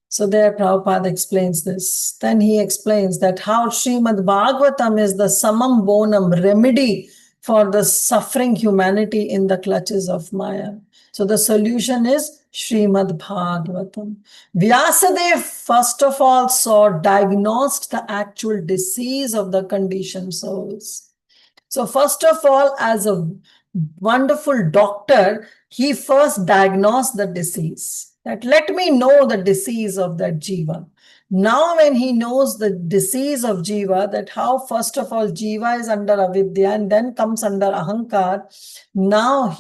[SPEAKER 1] So there Prabhupada explains this. Then he explains that how Srimad Bhagavatam is the summum bonum remedy for the suffering humanity in the clutches of Maya. So the solution is Srimad Bhagavatam. Vyasadeva first of all diagnosed the actual disease of the conditioned souls. So first of all, as a wonderful doctor, he first diagnosed the disease. That let me know the disease of that jiva. Now when he knows the disease of jiva, that how first of all jiva is under avidya and then comes under ahankar, now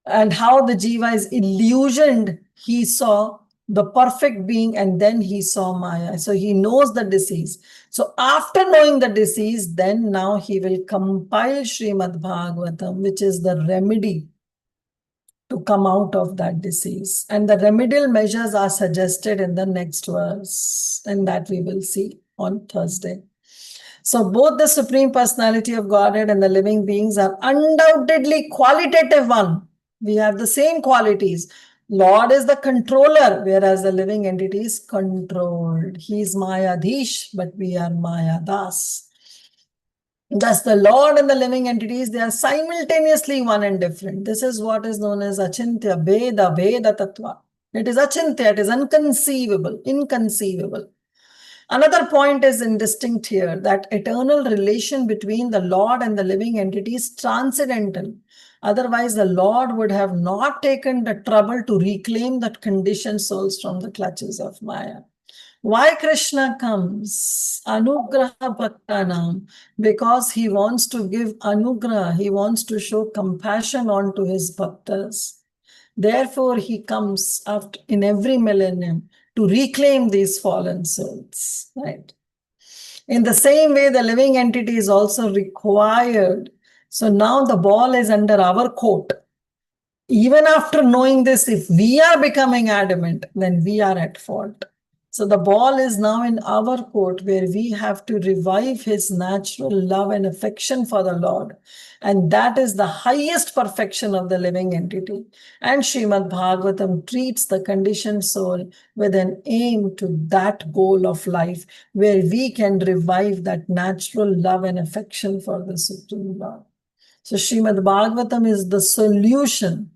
[SPEAKER 1] and how the jiva is illusioned, he saw the perfect being and then he saw Maya. So he knows the disease. So after knowing the disease, then now he will compile Srimad Bhagavatam, which is the remedy to come out of that disease. And the remedial measures are suggested in the next verse, and that we will see on Thursday. So both the Supreme Personality of Godhead and the living beings are undoubtedly qualitative one. We have the same qualities. Lord is the controller, whereas the living entity is controlled. He is Mayadhish, but we are Mayadas. Thus, the Lord and the living entities, they are simultaneously one and different. This is what is known as Achintya, Veda Tattva. It is Achintya, it is inconceivable. Another point is indistinct here, that eternal relation between the Lord and the living entity is transcendental. Otherwise, the Lord would have not taken the trouble to reclaim that conditioned souls from the clutches of Maya. Why Krishna comes? Anugraha Bhaktanam. Because he wants to give anugraha, he wants to show compassion onto his bhaktas. Therefore, he comes after in every millennium to reclaim these fallen souls, right? In the same way, the living entity is also required. So now the ball is under our court. Even after knowing this, if we are becoming adamant, then we are at fault. So the ball is now in our court, where we have to revive his natural love and affection for the Lord. And that is the highest perfection of the living entity. And Srimad Bhagavatam treats the conditioned soul with an aim to that goal of life, where we can revive that natural love and affection for the Supreme Lord. So Srimad Bhagavatam is the solution,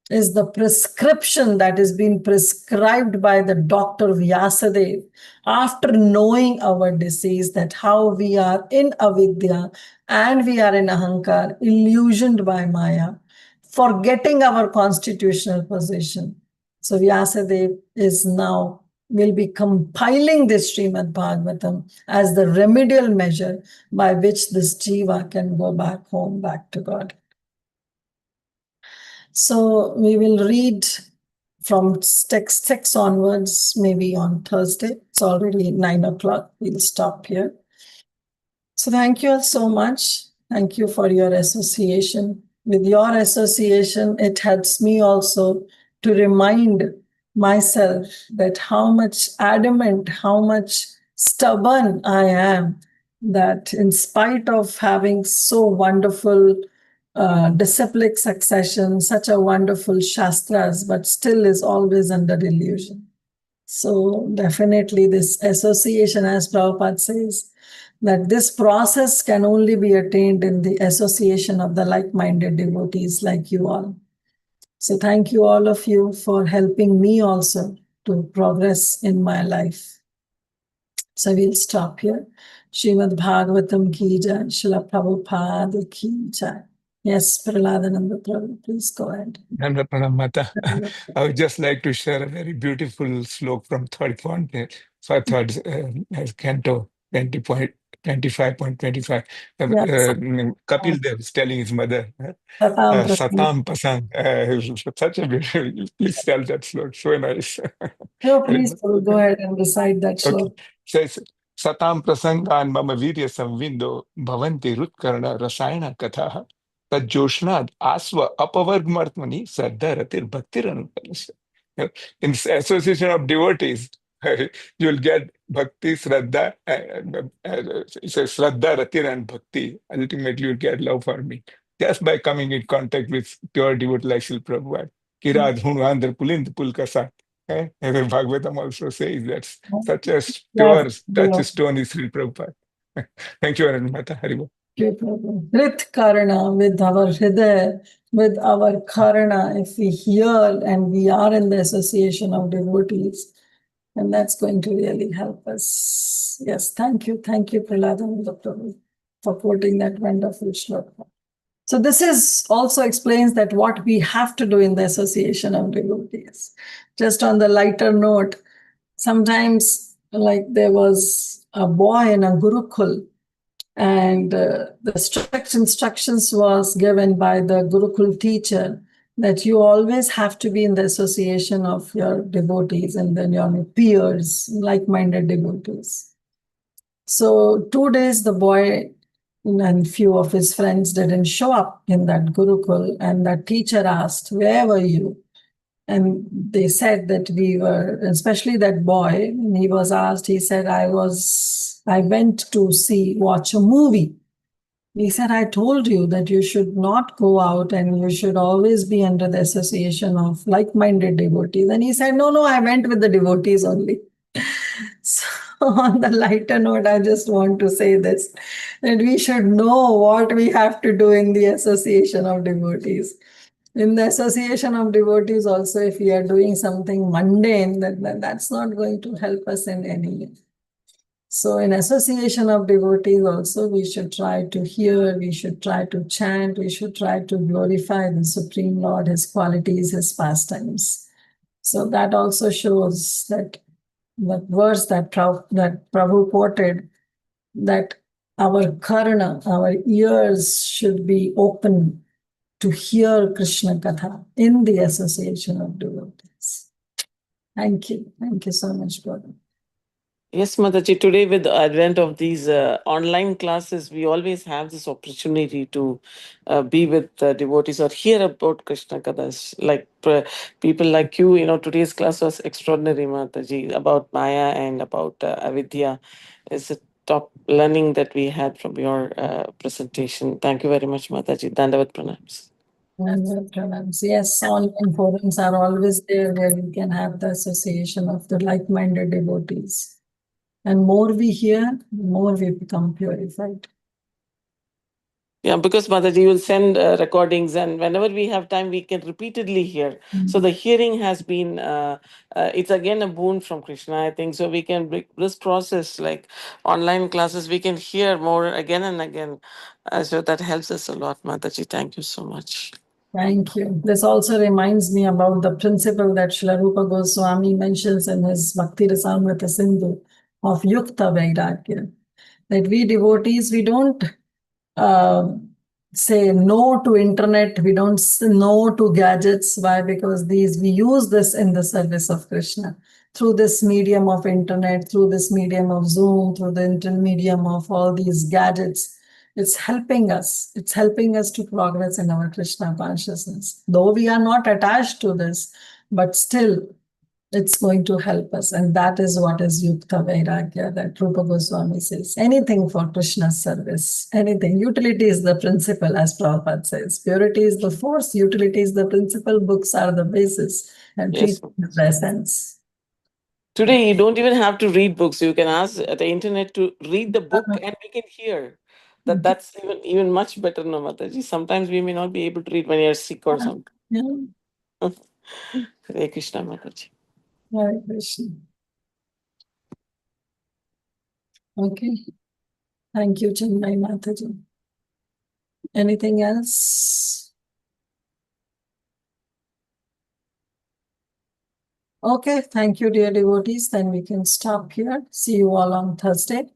[SPEAKER 1] is the prescription that is being prescribed by the doctor Vyasadeva after knowing our disease, that how we are in avidya and we are in ahankar, illusioned by Maya, forgetting our constitutional position. So Vyasadeva will be compiling this Srimad Bhagavatam as the remedial measure by which this jiva can go back home, back to God. So we will read from text 6 onwards, maybe on Thursday. It's already 9 o'clock. We'll stop here. So thank you all so much. Thank you for your association. With your association, it helps me also to remind myself that how much adamant, how much stubborn I am, that in spite of having so wonderful disciplic succession, such a wonderful shastras, but still is always under illusion. So definitely this association, as Prabhupada says, that this process can only be attained in the association of the like-minded devotees like you all. So thank you all of you for helping me also to progress in my life. So we'll stop here. Srimad Bhagavatam ki jai, Srila Prabhupada ki jai. Yes, Praladananda Prabhu, please go ahead.
[SPEAKER 4] Mata. I would just like to share a very beautiful slok from third canto 25.25. Kapil Dev is telling his mother, Satam Pasang. Such a beautiful, please tell that slok, so nice.
[SPEAKER 1] No, please go ahead and recite that slok.
[SPEAKER 4] Okay. Says, Satam prasangan mama virya samvindo bhavanti rutkara rasayana katha tajoshnad asva apavargmartmani saddharatir bhaktiranupalasa. In association of devotees, you'll get bhakti, shraddha, shraddha, ratir, and bhakti. Ultimately, you'll get love for me just by coming in contact with pure devotee like Srila Prabhupada. Kirad hunandra pulind pulkasa. And the Bhagavatam also says that such a pure
[SPEAKER 1] Yes,
[SPEAKER 4] touchstone is Srila Prabhupada. Thank you, Aranmata. Haribo.
[SPEAKER 1] Hrit Karana, with our Hridaya, with our Karana, if we hear and we are in the association of devotees, and that's going to really help us. Yes, thank you, Prahladananda Prabhu, for quoting that wonderful shloka. So this is also explains that what we have to do in the association of devotees. Just on the lighter note, sometimes like there was a boy in a Gurukul, and the strict instructions was given by the Gurukul teacher that you always have to be in the association of your devotees and then your peers, like-minded devotees. So 2 days the boy and few of his friends didn't show up in that Gurukul, and that teacher asked, "Where were you?" And they said that we were, especially that boy, when he was asked, he said, I went to watch a movie. He said, I told you that you should not go out and you should always be under the association of like-minded devotees. And he said, no, I went with the devotees only. So on the lighter note, I just want to say this, that we should know what we have to do in the association of devotees. In the association of devotees also, if we are doing something mundane, that's not going to help us in any way. So in association of devotees also, we should try to hear, we should try to chant, we should try to glorify the Supreme Lord, His qualities, His pastimes. So that also shows that verse that Prabhu quoted, that our karna, our ears should be open to hear Krishna Katha in the association of devotees. Thank you. Thank you so much, brother.
[SPEAKER 2] Yes, Mataji, today with the advent of these online classes, we always have this opportunity to be with devotees or hear about Krishna Kathas. Like people like you know, today's class was extraordinary, Mataji, about Maya and about Avidya. It's a top learning that we had from your presentation. Thank you very much, Mataji. Dandavat Pranams.
[SPEAKER 1] Yes, online forums are always there where we can have the association of the like-minded devotees. And more we hear, the more we become purified.
[SPEAKER 2] Yeah, because Mataji will send recordings, and whenever we have time, we can repeatedly hear. So the hearing has been, it's again a boon from Krishna, I think. So we can this process, like online classes, we can hear more again and again. So that helps us a lot, Mataji. Thank you so much.
[SPEAKER 1] Thank you. This also reminds me about the principle that Srila Rupa Goswami mentions in his Bhakti Rasamrita Sindhu of Yukta Vairagya. That we devotees, we don't say no to internet, we don't say no to gadgets. Why? Because we use this in the service of Krishna. Through this medium of internet, through this medium of Zoom, through the medium of all these gadgets, it's helping us. It's helping us to progress in our Krishna consciousness. Though we are not attached to this, but still it's going to help us. And that is what is Yukta Vairagya, that Rupa Goswami says. Anything for Krishna's service, anything. Utility is the principle, as Prabhupada says. Purity is the force, utility is the principle, books are the basis, and
[SPEAKER 2] Yes.
[SPEAKER 1] treatment is the essence.
[SPEAKER 2] Today, you don't even have to read books. You can ask the internet to read the book, and we can hear. That's even much better, no, Mataji. Sometimes we may not be able to read when you're sick or something.
[SPEAKER 1] Yeah.
[SPEAKER 2] Hare Krishna, Mataji.
[SPEAKER 1] Hare Krishna. Okay. Thank you, Chinmay Mataji. Anything else? Okay, thank you, dear devotees. Then we can stop here. See you all on Thursday.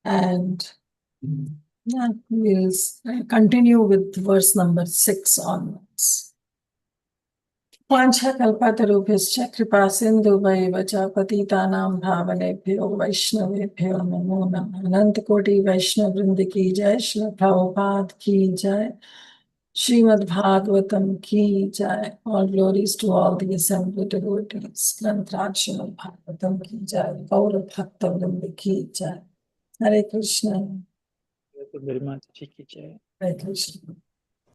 [SPEAKER 1] And yeah, we'll continue with verse number 6 onwards. वाञ्छाकल्पतरुभ्यश्च कृपा सिन्धुभैव च पतितानां भावनेभ्यो वैष्णवेभ्यो नमो नमः। अनंत कोटि वैष्णव वृंद की जय। श्री प्रभुपाद की जय। Srimad Bhagavatam ki jai. All glories to all the assembled devotees. Grantraj Srimad Bhagavatam ki jai. Gaura Bhakta Vrinda ki jai. Hare Krishna.
[SPEAKER 6] Very much.
[SPEAKER 1] Hare Krishna.